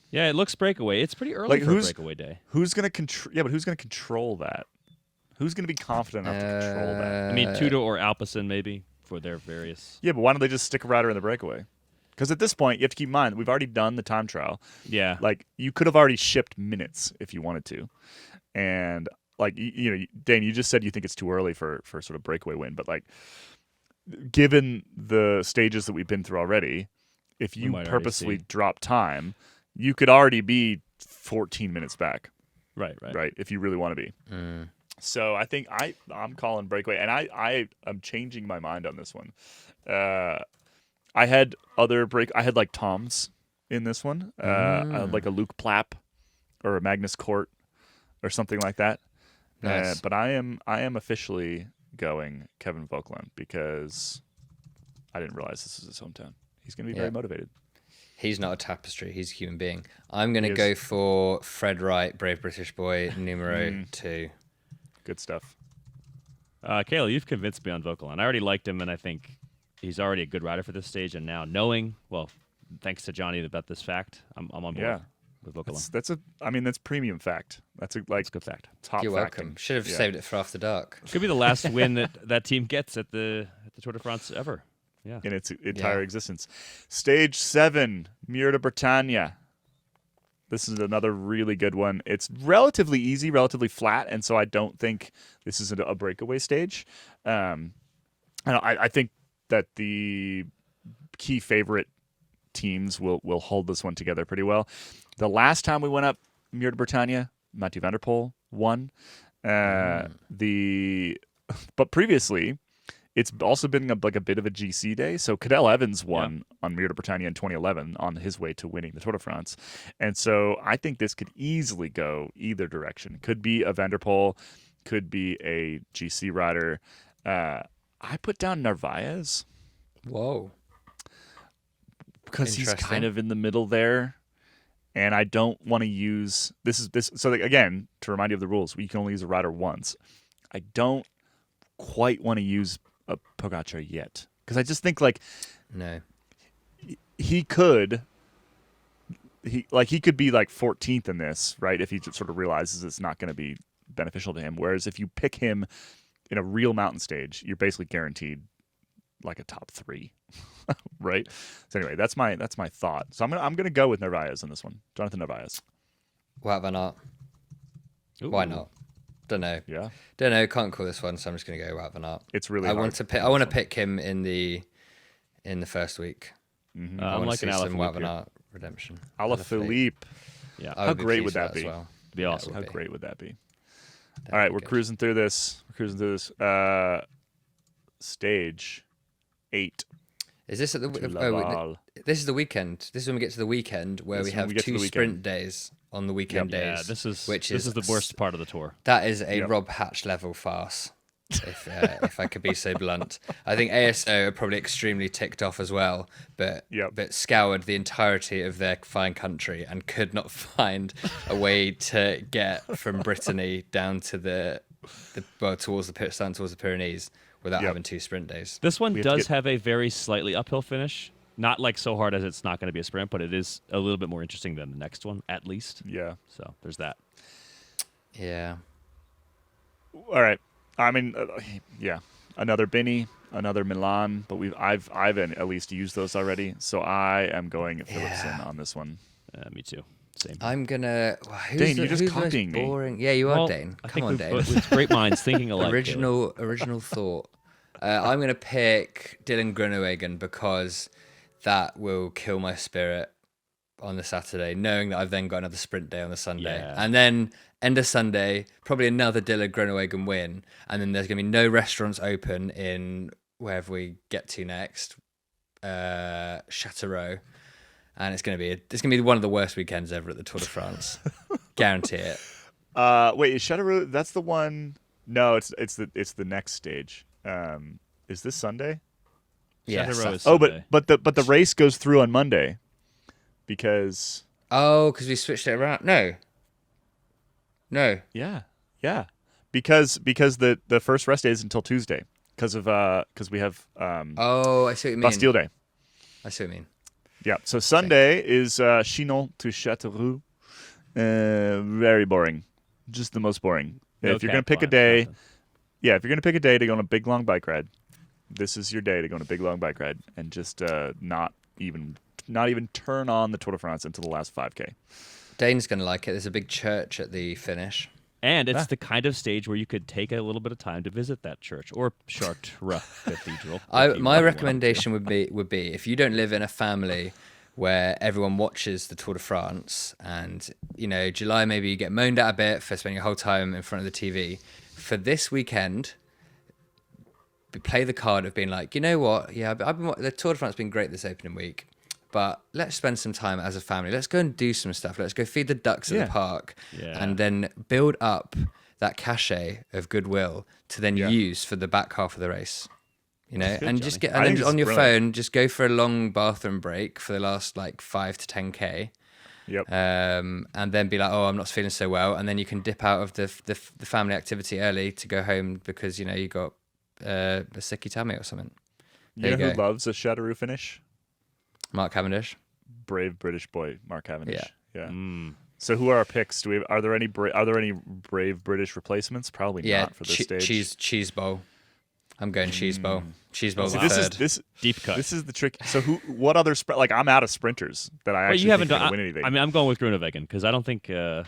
Yeah, it looks breakaway. It's pretty early Like, for a who's- breakaway day. Who's gonna control? Yeah, but who's gonna control that? Who's gonna be confident enough to control that? I mean, Tudor or Alpecin maybe for their various. Yeah, but why don't they just stick a rider in the breakaway? Because at this point, you have to keep in mind we've already done the time trial. Yeah. Like you could have already shipped minutes if you wanted to, and like you know, Dane, you just said you think it's too early for sort of breakaway win, but like given the stages that we've been through already, if you might already purposely see. drop time, you could already be 14 minutes back, Right. right? If you really want to be. So I think I'm calling breakaway, and I am changing my mind on this one. I had like Toms in this one, I had like a Luke Plapp or a Magnus Cort or something like that. Nice. But I am officially going Kevin Vauquelin because I didn't realize this is his hometown. He's going to be very motivated. He's not a tapestry. He's a human being. I'm going He to is. go for Fred Wright, Brave British Boy, numero 2. Good stuff. Caley, you've convinced me on Vauquelin. I already liked him, and I think he's already a good rider for this stage. And now knowing, well, thanks to Jonny about this fact, I'm on board Yeah. with Vauquelin. That's premium fact. That's a That's a good fact. top You're fact. welcome. Should have saved it for after dark. Could be the last win that team gets at the Tour de France ever. Yeah. in its entire existence. Stage 7, Mur de Bretagne. This is another really good one. It's relatively easy, relatively flat, and so I don't think this is a breakaway stage. I think that the key favorite teams will hold this one together pretty well. The last time we went up Mur de Bretagne, Mathieu van der Poel won. But previously, it's also been a bit of a GC day. So Cadel Evans won on Mur de Bretagne in 2011 on his way to winning the Tour de France. And so I think this could easily go either direction. Could be a Van der Poel, could be a GC rider. I put down Narvaez Whoa. because he's Interesting. kind of in the middle there. And I don't want to use this. So like, again, to remind you of the rules, you can only use a rider once. I don't quite want to use a Pogacar yet because I just think like No. he could be like 14th in this, right? If he just sort of realizes it's not going to be beneficial to him. Whereas if you pick him in a real mountain stage, you're basically guaranteed like a top 3, right? So anyway, that's my thought. So I'm gonna go with Narvaez on this one, Jonathan Narvaez. Wout van Aert. Why Ooh. not? Don't know. Yeah. Don't know. Can't call this one, so I'm just going to go Wout van Aert. It's really I hard. I want to pick him in the first week. Mm-hmm. I'm like an Wout van Aert redemption. Alaphilippe. Yeah. I How would be great pleased would that with be? as well. It'd be awesome. How great would that be? That'd All right, be we're good. cruising through this. Stage 8. Is this at the? This is the weekend. This is when we get to the weekend where we have 2 sprint days on the weekend days. Yeah, this is the worst part of the tour. That is a Rob Hatch level farce. If I could be so blunt, I think ASO are probably extremely ticked off as well, but scoured the entirety of their fine country and could not find a way to get from Brittany down to towards the Pyrenees without having 2 sprint days. This one does have a very slightly uphill finish. Not like so hard as it's not going to be a sprint, but it is a little bit more interesting than the next one, at least. Yeah. So there's that. Yeah. All right. I mean, another Binny, another Milan, but I've at least used those already, so I am going Philipsen on this one. Me too. Same. I'm gonna. Dane, you're just copying me. Boring? Yeah, you are, Dane. Come on, Dane. It's great minds thinking alike. Original thought. I'm gonna pick Dylan Groenewegen because that will kill my spirit on the Saturday, knowing that I've then got another sprint day on the Sunday, and then end of Sunday, probably another Dylan Groenewegen win, and then there's gonna be no restaurants open in wherever we get to next, Châteauroux. And it's gonna be one of the worst weekends ever at the Tour de France. Guarantee it. Wait, is Châteauroux? That's the one. No, it's the next stage. Is this Sunday? Yeah. But the race goes through on Monday, because. Oh, because we switched it around. No. Yeah. Because the first rest day is until Tuesday because we have Oh, I see what you mean. Bastille Day. I see what you mean. Yeah. So Sunday is Chinon to Châteauroux. Very boring. Just the most boring. If you're gonna pick a day, if you're gonna pick a day to go on a big long bike ride, this is your day to go on a big long bike ride and just not even turn on the Tour de France until the last 5K. Dane's gonna like it. There's a big church at the finish. And it's the kind of stage where you could take a little bit of time to visit that church or Chartres Cathedral. My recommendation would be if you don't live in a family where everyone watches the Tour de France, and July maybe you get moaned at a bit for spending your whole time in front of the TV. For this weekend, play the card of being like, you know what? Yeah, the Tour de France has been great this opening week. But let's spend some time as a family. Let's go and do some stuff. Let's go feed the ducks at the park, and then build up that cachet of goodwill to then use for the back half of the race. And just then on your phone, just go for a long bathroom break for the last 5 to 10K. Yep. And then be like, oh, I'm not feeling so well, and then you can dip out of the family activity early to go home because you got a sicky tummy or something. You know who loves a Châteauroux finish? Mark Cavendish. Brave British boy, Mark Cavendish. Yeah. Mm. So who are our picks? Are there any brave British replacements? Probably not for this stage. Cheese bowl. I'm going cheese bowl. Cheese bowl's third. This deep cut. This is the trick. So what other I'm out of sprinters that I actually think can win anything. I mean, I'm going with Groenewegen because I don't think I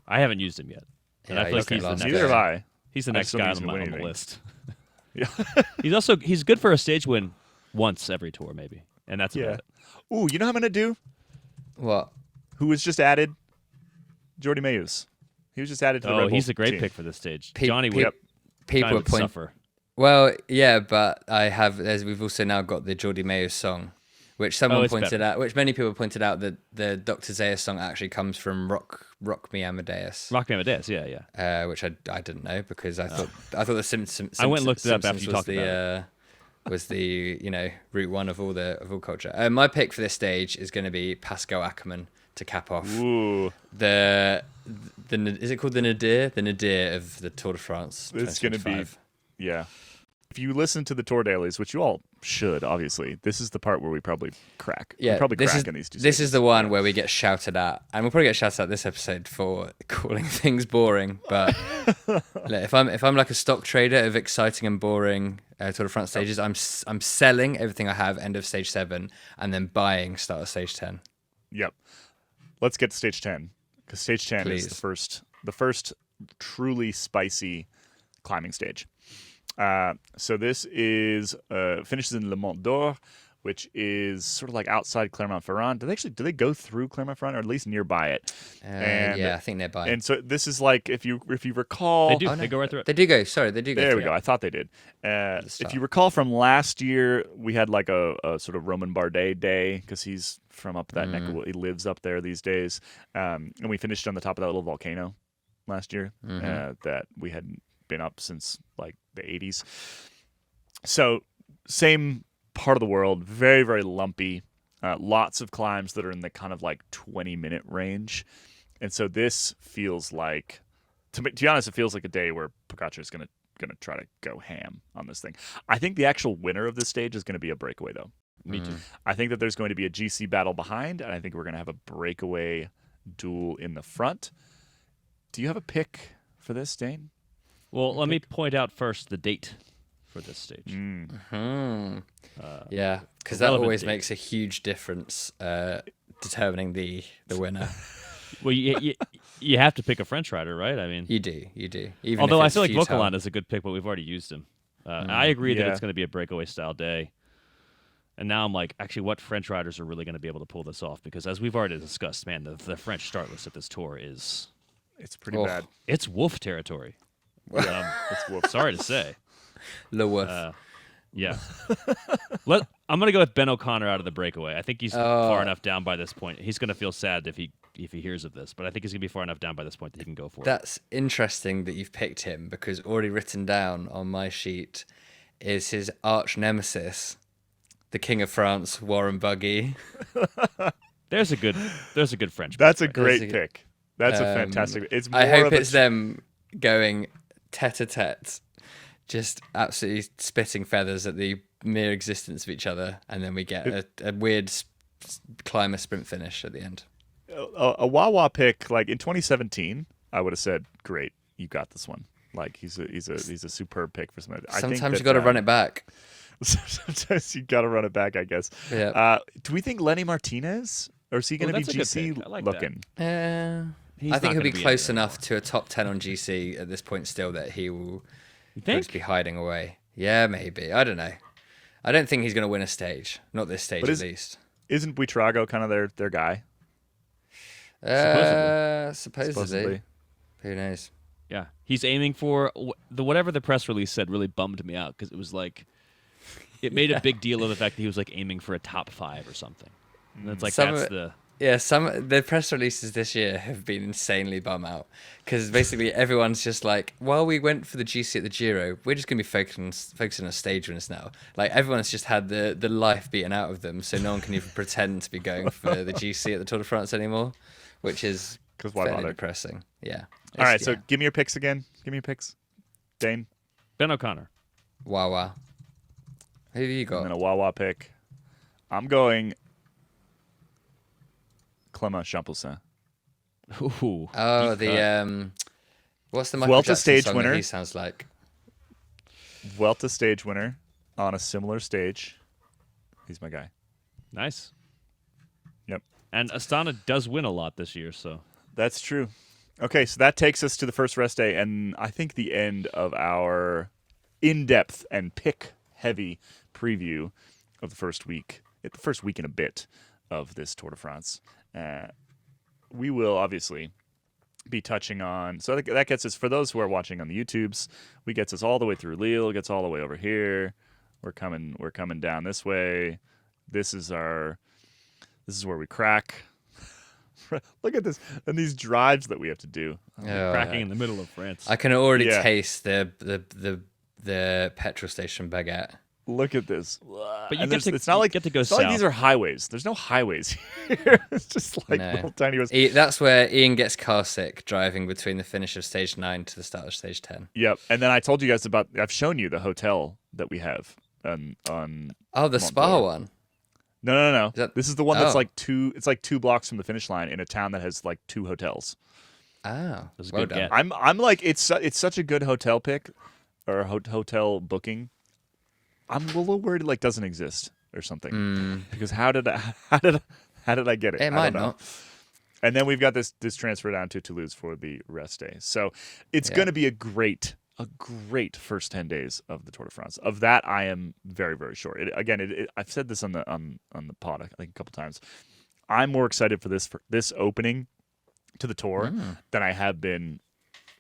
haven't used him yet. And I feel like he's the next. Neither have I. He's the next guy on the list. Yeah. He's good for a stage win once every tour maybe, and that's about it. Ooh, you know what I'm gonna do? What? Who was just added? Jordi Meus. He was just added to the Red Bull he's a great team. pick for this stage. Johnny People would suffer. Well, yeah, but we've also now got the Jordi Meus song, which someone pointed out, which many people pointed out that the Dr. Zayas song actually comes from Rock Me Amadeus. Rock Me Amadeus, yeah. Which I didn't know because I thought the Simpsons. I went and looked it up after you talked about it. Was the route one of all culture. My pick for this stage is going to be Pascal Ackermann to cap off the is it called the nadir of the Tour de France. It's going to be If you listen to the Tour Dailies, which you all should, obviously, this is the part where we probably crack. Yeah, we probably crack in these two. This is the one where we get shouted at, and we'll probably get shouted at this episode for calling things boring. But if I'm like a stock trader of exciting and boring Tour de France stages, I'm selling everything I have end of stage 7, and then buying start of stage 10. Yep. Let's get to stage 10 because stage 10 is the first truly spicy climbing stage. So this is finishes in Le Mont d'Or, which is sort of like outside Clermont-Ferrand. Do they go through Clermont-Ferrand, or at least nearby it? Yeah, I think nearby. And so this is like, if you recall, They do. They go right through it. They do go. Sorry, they do go. There we go. I thought they did. If you recall from last year, we had like a sort of Roman Bardet day, because he's from up that neck. He lives up there these days. And we finished on the top of that little volcano last year that we hadn't been up since like the 80s. So same part of the world, very, very lumpy. Lots of climbs that are in the kind of like 20-minute range. And so this feels like, to be honest, it feels like a day where Pogačar is gonna try to go ham on this thing. I think the actual winner of this stage is going to be a breakaway, though. Me too. I think that there's going to be a GC battle behind, and I think we're going to have a breakaway duel in the front. Do you have a pick for this, Dane? Well, let me point out first the date for this stage. Yeah, because that relevant always date. makes a huge difference determining the winner. Well, you have to pick a French rider, right? I mean, You do. Even although if I it's feel like futile. Vocaland is a good pick, but we've already used him. I agree that Yeah. it's going to be a breakaway style day. And now I'm like, actually, what French riders are really going to be able to pull this off? Because as we've already discussed, man, the French start list at this tour is It's pretty Oh. bad. it's wolf territory. It's wolf. Sorry to say. Le Wolf. Yeah. I'm going to go with Ben O'Connor out of the breakaway. I think he's far enough down by this point. He's going to feel sad if he hears of this, but I think he's going to be far enough down by this point that he can go for it. That's interesting that you've picked him, because already written down on my sheet is his arch nemesis, the King of France, Warren Buggy. There's a good French. That's a pick, great There's a- pick. That's a fantastic. It's more I hope of a it's them going tete-a-tete, just absolutely spitting feathers at the mere existence of each other, and then we get a weird climber sprint finish at the end. a Wawa pick. Like in 2017, I would have said, "Great, you got this one." Like he's a superb pick for somebody. Sometimes you got to run it back. Sometimes you got to run it back, I guess. Yeah. Do we think Lenny Martinez, or is he going to be that's a good GC pick. I like that. looking? He's I think not he'll be gonna close anywhere enough to a top 10 on GC at this point still that he will You he'll just think? be hiding away. Yeah, maybe. I don't know. I don't think he's going to win a stage. Not this stage, But at least. Isn't Buitrago kind of their guy? Supposedly. Who knows? Yeah, he's aiming for whatever the press release said. Really bummed me out because it was like it made a big deal of the fact that he was like aiming for a top 5 or something. And it's like Some that's of it- the Yeah, the press releases this year have been insanely bum out, because basically everyone's just like, while we went for the GC at the Giro, we're just going to be focusing on stage winners now. Like everyone's just had the life beaten out of them, so no one can even pretend to be going for the GC at the Tour de France anymore, which is 'Cause why fairly bother? depressing. Yeah. All right, so yeah. give me your picks again. Give me your picks, Dane. Ben O'Connor. Wawa. Who have you And got? then a Wawa pick. I'm going Clément Champoussin. Ooh. Oh, the what's the Michael Vuelta Jackson stage song winner. that he sounds like? Vuelta stage winner on a similar stage. He's my guy. Nice. Yep. And Astana does win a lot this year, so That's true. Okay, so that takes us to the first rest day, and I think the end of our in-depth and pick-heavy preview of the first week and a bit of this Tour de France. We will obviously be touching on. So that gets us, for those who are watching on the YouTubes, we gets us all the way through Lille, gets all the way over here. We're coming down this way. This is where we crack. Look at this, and these drives that we have to do. cracking in the middle of France. I can already Yeah. taste the petrol station baguette. Look at this. But you And get to it's not like get to go it's not like south. these are highways. There's no highways here. It's just like No. little tiny roads. That's where Ian gets car sick driving between the finish of stage 9 to the start of stage 10. Yep. And then I told you guys I've shown you the hotel that we have on Oh, the Mont Spa Blanc. one. No. that- This is the one that's Oh. like two blocks from the finish line in a town that has like 2 hotels. Oh, That's a well good done. get. I'm like it's such a good hotel pick or hotel booking. I'm a little worried it like doesn't exist or something. Because how did I get it? It I might don't know. not. And then we've got this transfer down to Toulouse for the rest day. So it's going to be a great first 10 days of the Tour de France. Of that, I am very, very sure. I've said this on the pod, I think, a couple times. I'm more excited for this opening to the Tour than I have been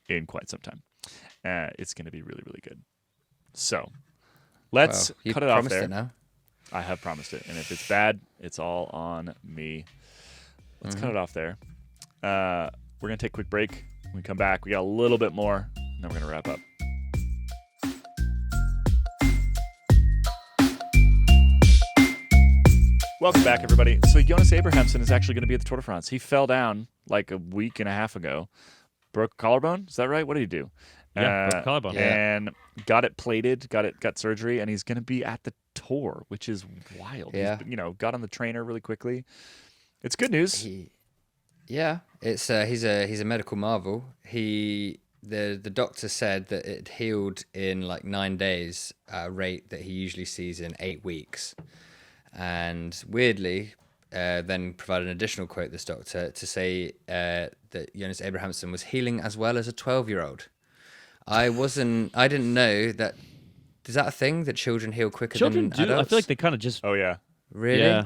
in quite some time. It's going to be really, really good. So let's cut it off there. It now. I have promised it. And if it's bad, it's all on me. Let's cut it off there. We're going to take a quick break. When we come back, we got a little bit more, and then we're going to wrap up. Welcome back, everybody. So Jonas Abrahamsson is actually going to be at the Tour de France. He fell down like a week and a half ago. Broke a collarbone? Is that right? What did he do? Yeah, broke a collarbone. And got it plated, got surgery, and he's going to be at the Tour, which is wild. Yeah. He's, got on the trainer really quickly. It's good news. It's he's a medical marvel. The doctor said that it healed in like 9 days at a rate that he usually sees in 8 weeks. And weirdly, then provided an additional quote, this doctor, to say that Jonas Abrahamsson was healing as well as a 12-year-old. I didn't know that. Is that a thing that children heal quicker Children than do. adults? I feel like they kind of just. Oh, yeah. Really?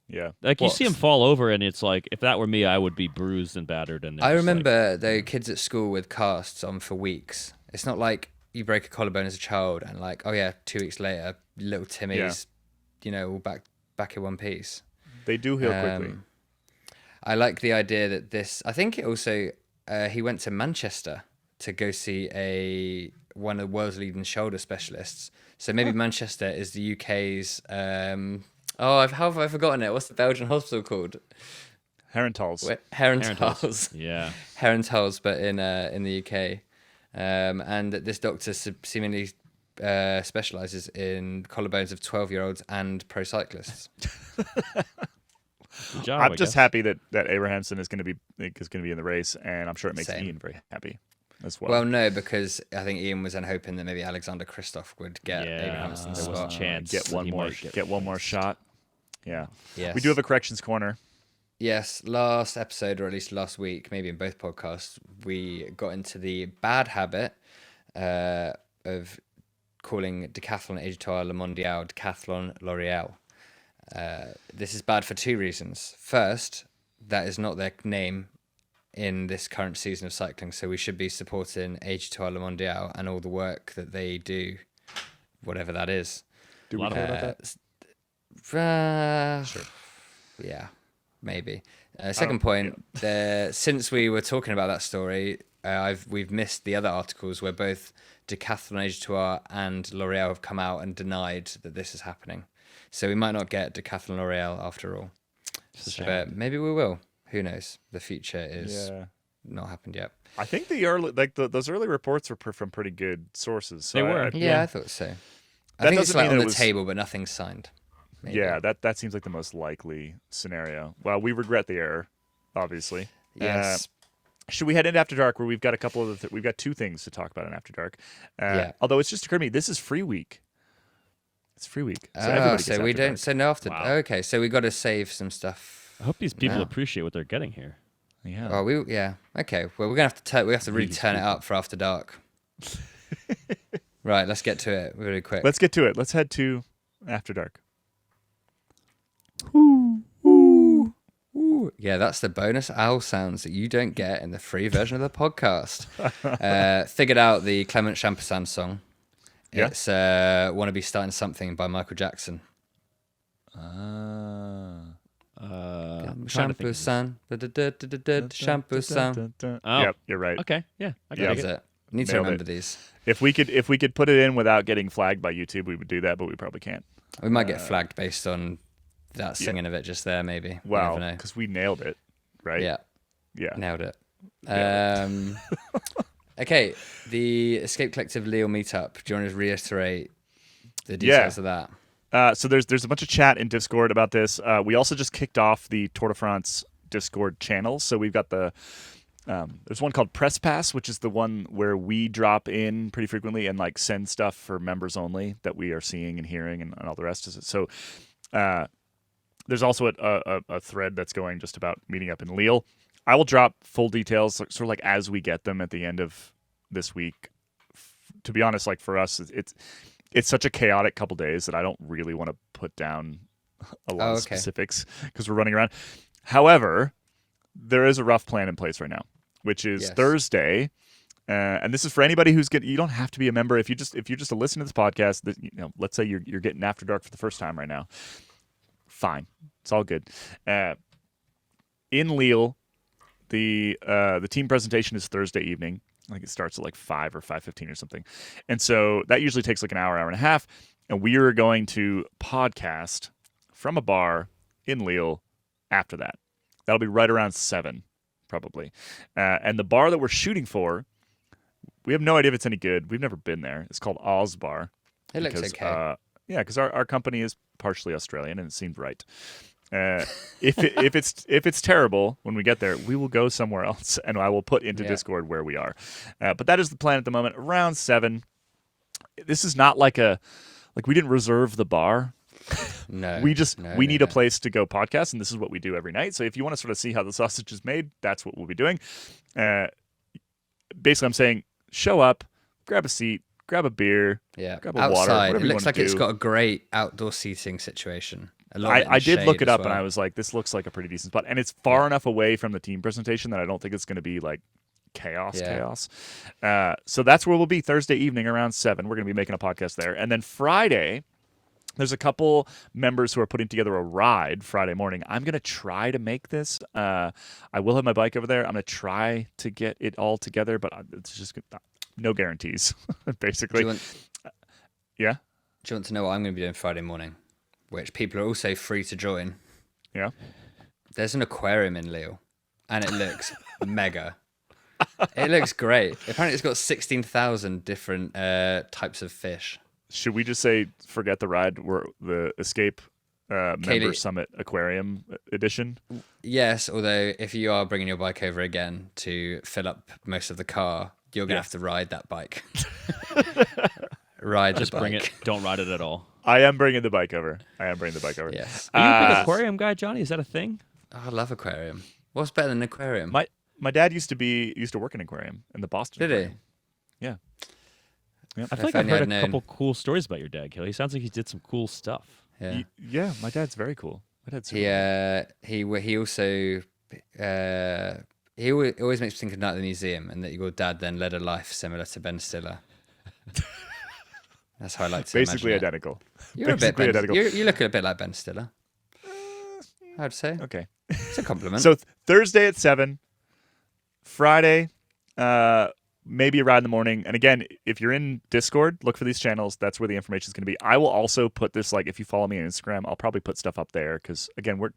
Yeah. Like you see them fall over, and it's like, if that were me, I would be bruised and battered. And I remember the kids at school with casts on for weeks. It's not like you break a collarbone as a child and 2 weeks later, little Timmy's, all back in one piece. They do heal quickly. I like the idea that this. I think it also he went to Manchester to go see one of the world's leading shoulder specialists. So maybe Manchester is the UK's. How have I forgotten it? What's the Belgian hospital called? Herentals. Herentals. Yeah. Herentals, but in the UK. And this doctor seemingly specialises in collarbones of 12-year-olds and pro cyclists. Good job, I'm just happy that Abrahamsson is going to be in the race, and I'm sure it makes Ian very happy as well. Well, no, because I think Ian was then hoping that maybe Alexander Kristoff would get Abrahamsson's there was spot. a chance. Get one more shot. Yeah. Yes. We do have a corrections corner. Yes, last episode, or at least last week, maybe in both podcasts, we got into the bad habit of calling Decathlon Étoile Le Mondial Decathlon L'Oréal. This is bad for 2 reasons. First, that is not their name in this current season of cycling, so we should be supporting Étoile Le Mondial and all the work that they do, whatever that is. Do we care about that? Sure. Yeah, maybe. Second point, since we were talking about that story, we've missed the other articles where both Decathlon Étoile and L'Oréal have come out and denied that this is happening. So we might not get Decathlon L'Oréal after all. But maybe we will. Who knows? The future is not happened yet. I think those early reports were from pretty good sources. So they were. I thought so. I think it's on the table, but nothing's signed. Maybe. Yeah, that seems like the most likely scenario. Well, we regret the error, obviously. Yes. Should we head into After Dark, where we've got a couple of we've got 2 things to talk about in After Dark? Although it's just occurred to me, this is free week. It's free week, so everybody gets we don't. Dark. So no after. Wow. Okay, so we got to save some stuff. I hope these people appreciate what they're getting here. Yeah. Oh, okay. Well, we're gonna have to. We have to really turn it up for After Dark. Right. Let's get to it really quick. Let's get to it. Let's head to After Dark. Yeah, that's the bonus owl sounds that you don't get in the free version of the podcast. Figured out the Clement Champasan song. Yeah. It's "Wanna Be Starting Something" by Michael Jackson. Champasan, Champasan. Oh. Yep, you're right. Okay, yeah, I can Yeah. dig That's it. it. Need to Nailed remember it. these. If we could put it in without getting flagged by YouTube, we would do that, but we probably can't. We might get flagged based on that singing of it just there, maybe. Wow, You never know. because we nailed it, right? Yeah, nailed it. Nailed Okay, the Escape Collective Lille meetup. Do you want to reiterate the details of that? So there's a bunch of chat in Discord about this. We also just kicked off the Tour de France Discord channel. So we've got there's one called Press Pass, which is the one where we drop in pretty frequently and like send stuff for members only that we are seeing and hearing and all the rest of it. So There's also a thread that's going just about meeting up in Lille. I will drop full details sort of like as we get them at the end of this week. To be honest, like for us, it's such a chaotic couple days that I don't really want to put down a lot of specifics because we're running around. However, there is a rough plan in place right now, which is Thursday. And this is for anybody who's you don't have to be a member. If you're just a listener to this podcast, let's say you're getting After Dark for the first time right now. Fine. It's all good. In Lille, the team presentation is Thursday evening. I think it starts at like 5 or 5:15 or something. And so that usually takes like an hour and a half. And we are going to podcast from a bar in Lille after that. That'll be right around 7, probably. And the bar that we're shooting for, we have no idea if it's any good. We've never been there. It's called Oz Bar. It looks okay. Because our company is partially Australian, and it seemed right. If it's terrible when we get there, we will go somewhere else, and I will put into Discord where we are. But that is the plan at the moment. Around 7. This is not like we didn't reserve the bar. No, we need a place to go podcast, and this is what we do every night. So if you want to sort of see how the sausage is made, that's what we'll be doing. Basically, I'm saying show up, grab a seat, grab a beer, grab a outside. water, whatever it looks like it's got a great outdoor seating situation. I did look it up, and I was like, this looks like a pretty decent spot. And it's far enough away from the team presentation that I don't think it's going to be like chaos. So that's where we'll be Thursday evening around 7. We're going to be making a podcast there. And then Friday, there's a couple members who are putting together a ride Friday morning. I'm going to try to make this. I will have my bike over there. I'm going to try to get it all together, but it's just no guarantees, basically. Do you want to know what I'm going to be doing Friday morning? Which people are also free to join. Yeah. There's an aquarium in Lille, and it looks mega. It looks great. Apparently, it's got 16,000 different types of fish. Should we just say forget the ride? We're the Escape Member Caley, Summit Aquarium Edition? Yes, although if you are bringing your bike over again to fill up most of the car, you're going to have to ride that bike. Just bring it. Don't ride it at all. I am bringing the bike over. Yes. Are you a big aquarium guy, Johnny? Is that a thing? Oh, I love aquarium. What's better than an aquarium? My dad used to work in an aquarium in the Boston. Did aquarium. he? Yeah. Yep. I feel like I've heard a couple cool stories about your dad, Caley. He sounds like he did some cool stuff. Yeah. My dad's very cool. He also he always makes me think of Night at the Museum, and that your dad then led a life similar to Ben Stiller. That's how I like to basically imagine identical. You're basically identical. You look a bit like Ben Stiller. I'd say. Okay. It's a compliment. So Thursday at 7, Friday, maybe a ride in the morning. And again, if you're in Discord, look for these channels. That's where the information is going to be. I will also put this, like, if you follow me on Instagram, I'll probably put stuff up there because, again, we're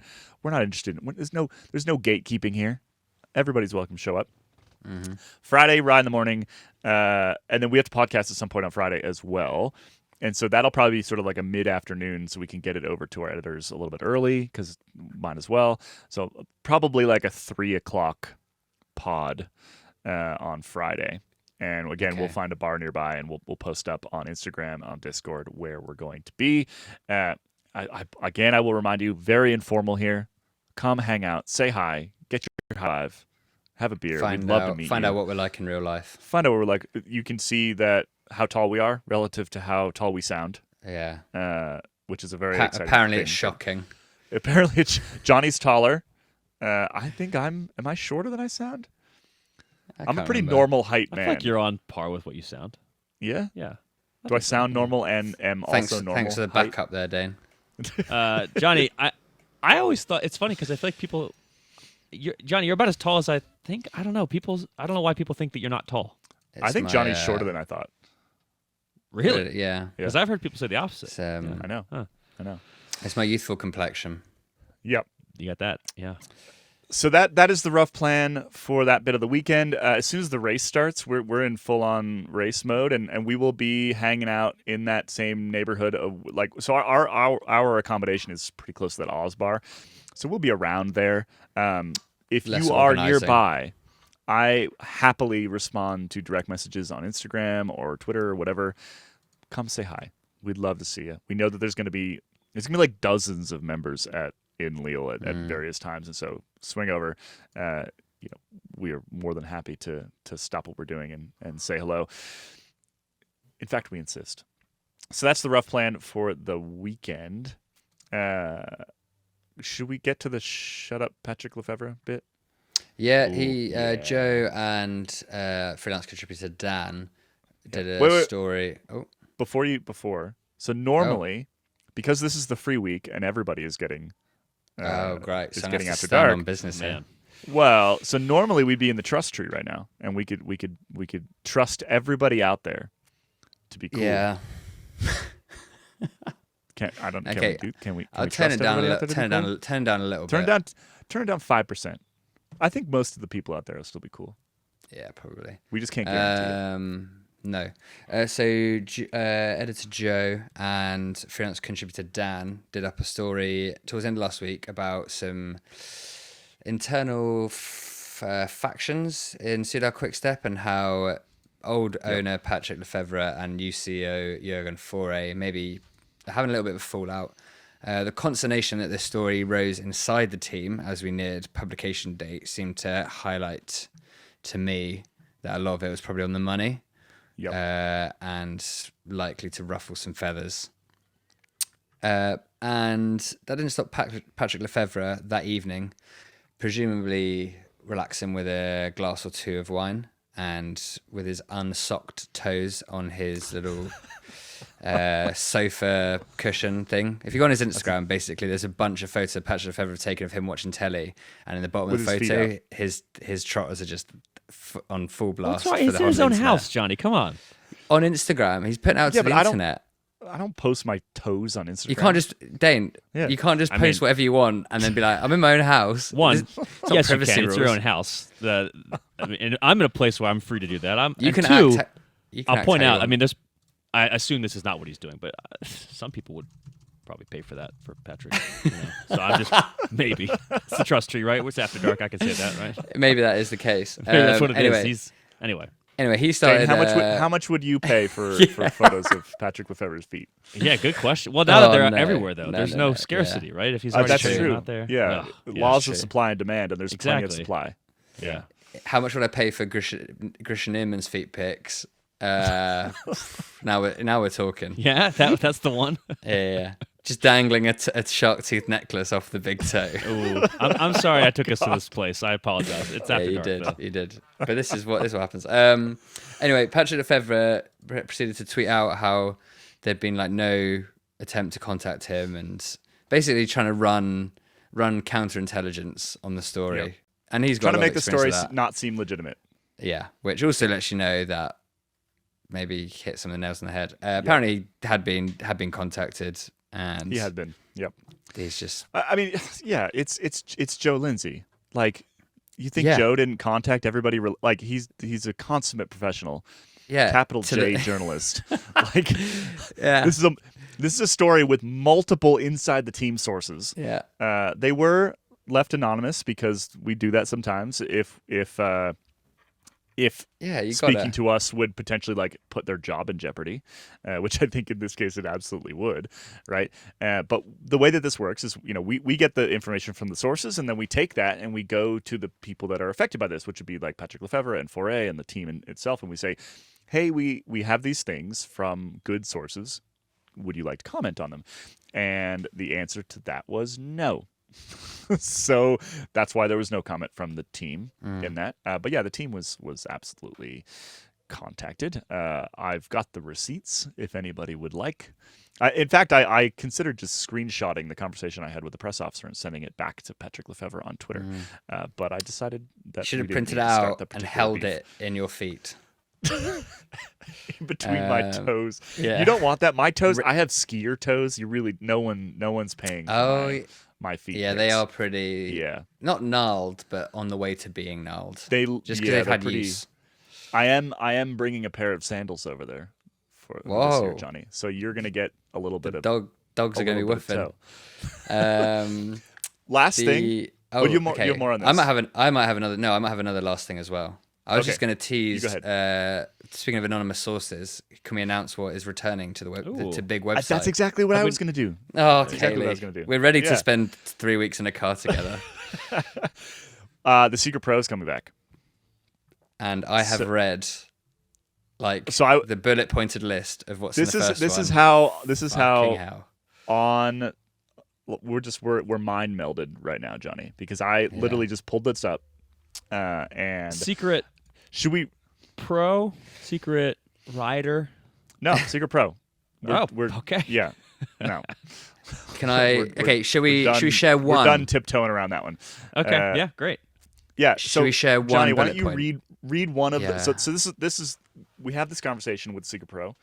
not interested in. There's no gatekeeping here. Everybody's welcome to show up. Mm-hmm. Friday, ride in the morning, and then we have to podcast at some point on Friday as well. And so that'll probably be sort of like a mid-afternoon so we can get it over to our editors a little bit early because mine as well. So probably like a 3 o'clock pod on Friday. And again, we'll find a bar nearby and we'll post up on Instagram, on Discord, where we're going to be. I will remind you, very informal here. Come hang out, say hi, get your high five. Have a beer. We'd love to meet you. Find out what we're like in real life. Find out what we're like. You can see that how tall we are relative to how tall we sound. Yeah. Which is a very exciting apparently thing. It's shocking. Apparently Johnny's taller. I think am I shorter than I sound? I'm a pretty normal height man. I feel like you're on par with what you sound. Yeah? Yeah. Do I sound normal and am also normal? Thanks for the backup there, Dane. Johnny, I always thought it's funny because I feel like people. Johnny, you're about as tall as I think. I don't know. I don't know why people think that you're not tall. I think Johnny's shorter than I thought. Really? Yeah. Because I've heard people say the opposite. I know. Huh. I know. It's my youthful complexion. Yep. You got that? Yeah. So that is the rough plan for that bit of the weekend. As soon as the race starts, we're in full on race mode, and we will be hanging out in that same neighborhood of like. So our accommodation is pretty close to that Oz bar, so we'll be around there. If you are nearby, I happily respond to direct messages on Instagram or Twitter or whatever. Come say hi. We'd love to see you. We know that there's going to be like dozens of members at in Lille at various times, and so swing over. We are more than happy to stop what we're doing and say hello. In fact, we insist. So that's the rough plan for the weekend. Should we get to the shut up Patrick Lefevre bit? Yeah, Joe and freelance contributor Dan did a story. Before. So normally, because this is the free week and everybody is getting great. is so getting after after dark dark. on business here. Well, so normally we'd be in the trust tree right now, and we could trust everybody out there to be cool. Yeah. Can we I'll turn it down a little. Turn it down a little bit. Turn it down 5%. I think most of the people out there will still be cool. Yeah, probably. We just can't guarantee it. No. So editor Joe and freelance contributor Dan did up a story towards the end of last week about some internal factions in Soudal Quickstep and how old owner Patrick Lefevre and new CEO Jurgen Faure maybe having a little bit of a fallout. The consternation that this story rose inside the team as we neared publication date seemed to highlight to me that a lot of it was probably on the money. Yep. And likely to ruffle some feathers. And that didn't stop Patrick Lefevre that evening, presumably relaxing with a glass or two of wine and with his unsocked toes on his little sofa cushion thing. If you go on his Instagram, basically, there's a bunch of photos Patrick Lefevre have taken of him watching telly, and in the bottom of the photo, his trotters are just on full blast. That's right. He's in his own house, Johnny. Come on. On Instagram, he's putting out to the internet. I don't post my toes on Instagram. You can't just, Dane. Yeah. You can't just post whatever you want and then be like, "I'm in my own house." Yes, you can. Rules. It's your own house. And I'm in a place where I'm free to do that. I'll point out. I mean, I assume this is not what he's doing, but some people would probably pay for that for Patrick. So I'm just maybe it's the trust tree, right? What's after dark? I can say that, right? Maybe that is the case. Maybe that's what it is. Anyway, he started. Dane, how much would you pay for photos of Patrick Lefevre's feet? Yeah, good question. Well, now that they're everywhere, though, there's no scarcity, right? If he's already out there, laws of supply and demand, and there's plenty of supply. Yeah. How much would I pay for Christian Inman's feet pics? Now we're talking. Yeah, that's the one. Yeah. Just dangling a shark tooth necklace off the big toe. Ooh, I'm sorry I took us to this place. I apologize. It's after dark. You did. But this is what happens. Anyway, Patrick Lefevre proceeded to tweet out how there'd been like no attempt to contact him and basically trying to run counterintelligence on the story. Yep. And he's got trying to make the story not seem legitimate. Yeah, which also lets you know that maybe hit some of the nails on the head. Apparently, had been contacted. And he had been. Yep. He's just. I mean, yeah. It's Joe Lindsay. Like, you think Joe didn't contact everybody? Like, he's a consummate professional. Yeah. Capital J journalist. Like, This is a story with multiple inside the team sources. Yeah. They were left anonymous because we do that sometimes. If speaking to us would potentially like put their job in jeopardy, which I think in this case it absolutely would, right? But the way that this works is, we get the information from the sources, and then we take that and we go to the people that are affected by this, which would be like Patrick Lefevre and Faure and the team itself, and we say, hey, we have these things from good sources. Would you like to comment on them? And the answer to that was no. So that's why there was no comment from the team in that. But yeah, the team was absolutely contacted. I've got the receipts if anybody would like. In fact, I considered just screenshotting the conversation I had with the press officer and sending it back to Patrick Lefevre on Twitter. But I decided that you should have printed it out and held it in your feet. In between my toes. Yeah. You don't want that. My toes, I have skier toes. No one's paying for my feet. Yeah, pics. they are pretty. Yeah, not gnarled, but on the way to being gnarled. Just because they've had use. I am bringing a pair of sandals over there for this year, Johnny. So you're gonna get a little bit of dogs are gonna be woofing. Last thing. You have more on this. I might have another. No, I might have another last thing as well. I was Okay. just going to tease. You go Speaking of anonymous sources, can we announce what is returning to the big website? That's exactly what I was going to do. Oh, That's exactly what I Caley. was going to do. We're ready Yeah. to spend 3 weeks in a car together. The Secret Pro is coming back. And I have read the bullet pointed list of what's in the first one. This is how on we're mind melded right now, Johnny, because I literally just pulled this up and Secret should we Pro, Secret Rider? No, Secret Pro. We're okay. Yeah. No. Can I? Okay. Should we share one? We're done tiptoeing around that one. Okay. Yeah. Great. Yeah. Should we share one? Johnny, why bullet don't you point? read one of the? So this is we have this conversation with Secret Pro,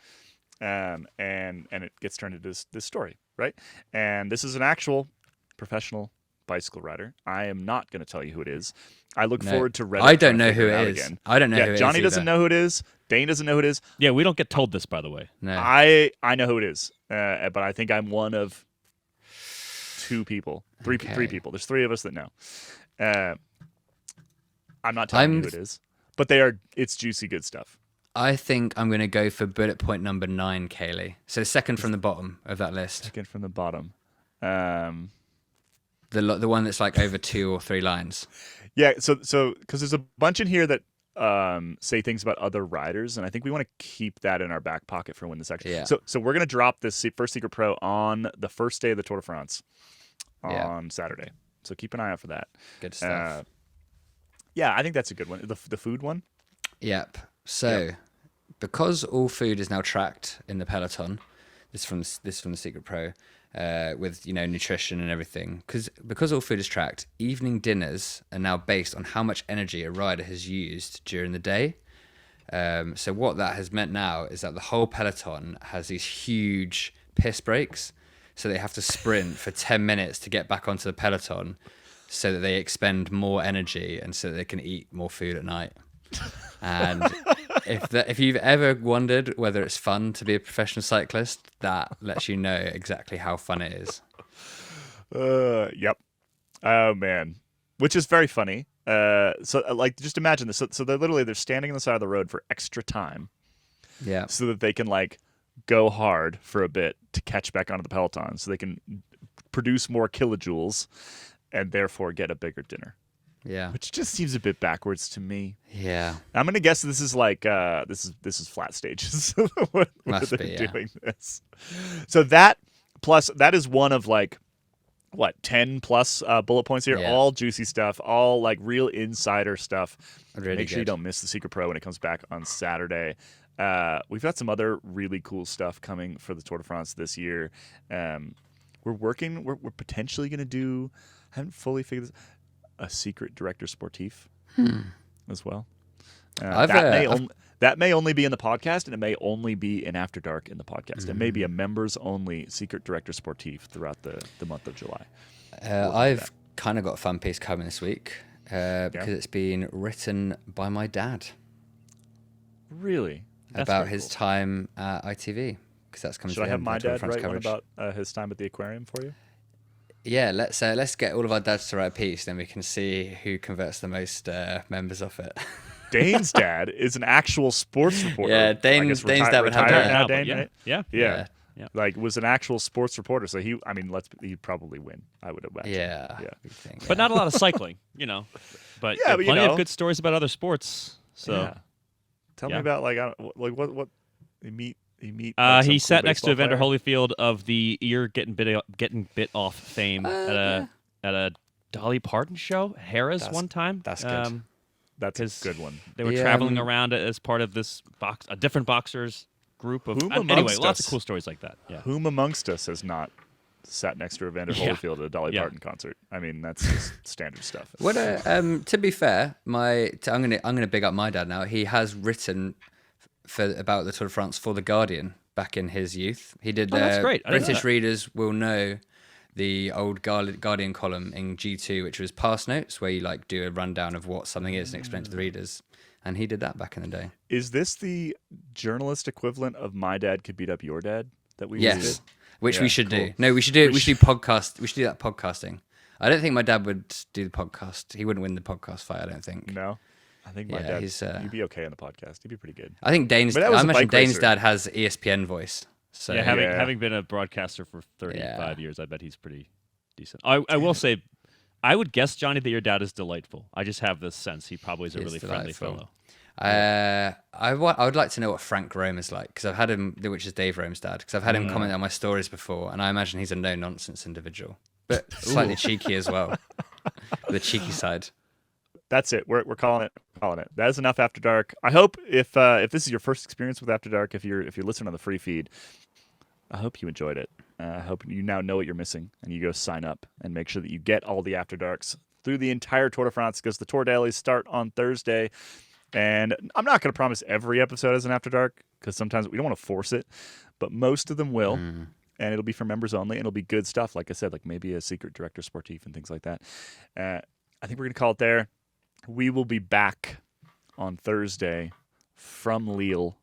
and it gets turned into this story, right? And this is an actual professional bicycle rider. I am not going to tell you who it is. I look forward to Reddit. I don't know who it is. Again. I don't know who it is. Johnny doesn't know who it is. Dane doesn't know who it is. Yeah, we don't get told this, by the way. No. I know who it is, but I think I'm one of two people, three people. There's three of us that know. I'm not telling you who it is, but it's juicy good stuff. I think I'm going to go for bullet point number 9, Caley. So second from the bottom of that list. Second from the bottom. The one that's like over 2 or 3 lines. Yeah, so because there's a bunch in here that say things about other riders, and I think we want to keep that in our back pocket for when this actually. Yeah. So we're gonna drop this first Secret Pro on the first day of the Tour de France on Saturday. So keep an eye out for that. Good stuff. Yeah, I think that's a good one. The food one. Yep. So because all food is now tracked in the peloton, this from the Secret Pro. With nutrition and everything, because all food is tracked, evening dinners are now based on how much energy a rider has used during the day. So what that has meant now is that the whole peloton has these huge piss breaks, so they have to sprint for 10 minutes to get back onto the peloton, so that they expend more energy and so that they can eat more food at night. And if you've ever wondered whether it's fun to be a professional cyclist, that lets you know exactly how fun it is. Yep. Oh man, which is very funny. Just imagine this. So they're standing on the side of the road for extra time. Yeah. So that they can go hard for a bit to catch back onto the peloton, so they can produce more kilojoules and therefore get a bigger dinner. Yeah. Which just seems a bit backwards to me. Yeah. I'm gonna guess this is this is flat stages. Must they're be, yeah. doing this. So that is one of 10 plus bullet points here. Yeah. All juicy stuff, all real insider stuff. Really Make sure you good. don't miss the Secret Pro when it comes back on Saturday. We've got some other really cool stuff coming for the Tour de France this year. We're potentially gonna do. I haven't fully figured this. A secret director sportif as well. That may only be in the podcast, and it may only be in After Dark in the podcast. It may be a members only secret director sportif throughout the month of July. I've kind of got a fun piece coming this week because it's been written by my dad. Really? That's about very his cool. time at ITV, because that's coming. Should to I the have end my of Tour de dad France write one coverage. about his time at the aquarium for you? Yeah, let's get all of our dads to write a piece, then we can see who converts the most members of it. Dane's dad is an actual sports reporter. Yeah, I Dane's guess dad would have retired that. now, Dane, yeah. right? Yeah. Yeah. Yeah. Was an actual sports reporter. So he'd probably win, I would imagine. Yeah. Yeah. we think, But not a lot of cycling, But Yeah, but plenty of good stories about other sports. So Yeah. Tell me about what you meet. he sat next to Evander Holyfield of the ear getting bit off fame at a Dolly Parton show, Harrah's one time. That's good. That's a good one. They were traveling around as part of this a different boxers group of. Whom Anyway, amongst lots us? of cool stories like that. Yeah. Whom amongst us has not sat next to Evander Yeah. Holyfield at a Dolly Yeah. Parton concert? I mean, that's just standard stuff. What to be fair, I'm gonna big up my dad now. He has written about the Tour de France for the Guardian back in his youth. He did. That's great. I didn't know British that. readers will know the old Guardian column in G2, which was Pass Notes, where you do a rundown of what something is and explain it to the readers. And he did that back in the day. Is this the journalist equivalent of My Dad Could Beat Up Your Dad that we Yes, just did? which we Yeah, should cool. do. No, we should do. We should do podcast. We should do that podcasting. I don't think my dad would do the podcast. He wouldn't win the podcast fight. I don't think. No. I think my dad, he'd be okay on the podcast. He'd be pretty good. I think Dane's. I imagine Dane's dad has ESPN voice. So yeah, having been a broadcaster for 35 years, I bet he's pretty decent. I will say, I would guess, Jonny, that your dad is delightful. I just have this sense he probably is a really friendly fellow. I would like to know what Frank Rome is like, because I've had him, which is Dave Rome's dad, because I've had him comment on my stories before, and I imagine he's a no-nonsense individual, but slightly cheeky as well, with a cheeky side. That's it. We're calling it. That is enough After Dark. I hope if this is your first experience with After Dark, if you're listening on the free feed, I hope you enjoyed it. I hope you now know what you're missing, and you go sign up and make sure that you get all the After Darks through the entire Tour de France, because the Tour dailies start on Thursday. And I'm not going to promise every episode has an After Dark, because sometimes we don't want to force it, but most of them will. And it'll be for members only, and it'll be good stuff. Like I said, like maybe a secret director sportif and things like that. I think we're going to call it there. We will be back on Thursday from Lille,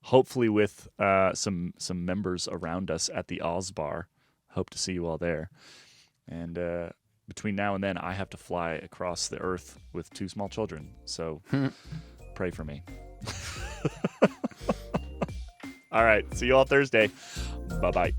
hopefully with some members around us at the Oz Bar. Hope to see you all there. And between now and then, I have to fly across the earth with 2 small children. So pray for me. All right. See you all Thursday. Bye-bye.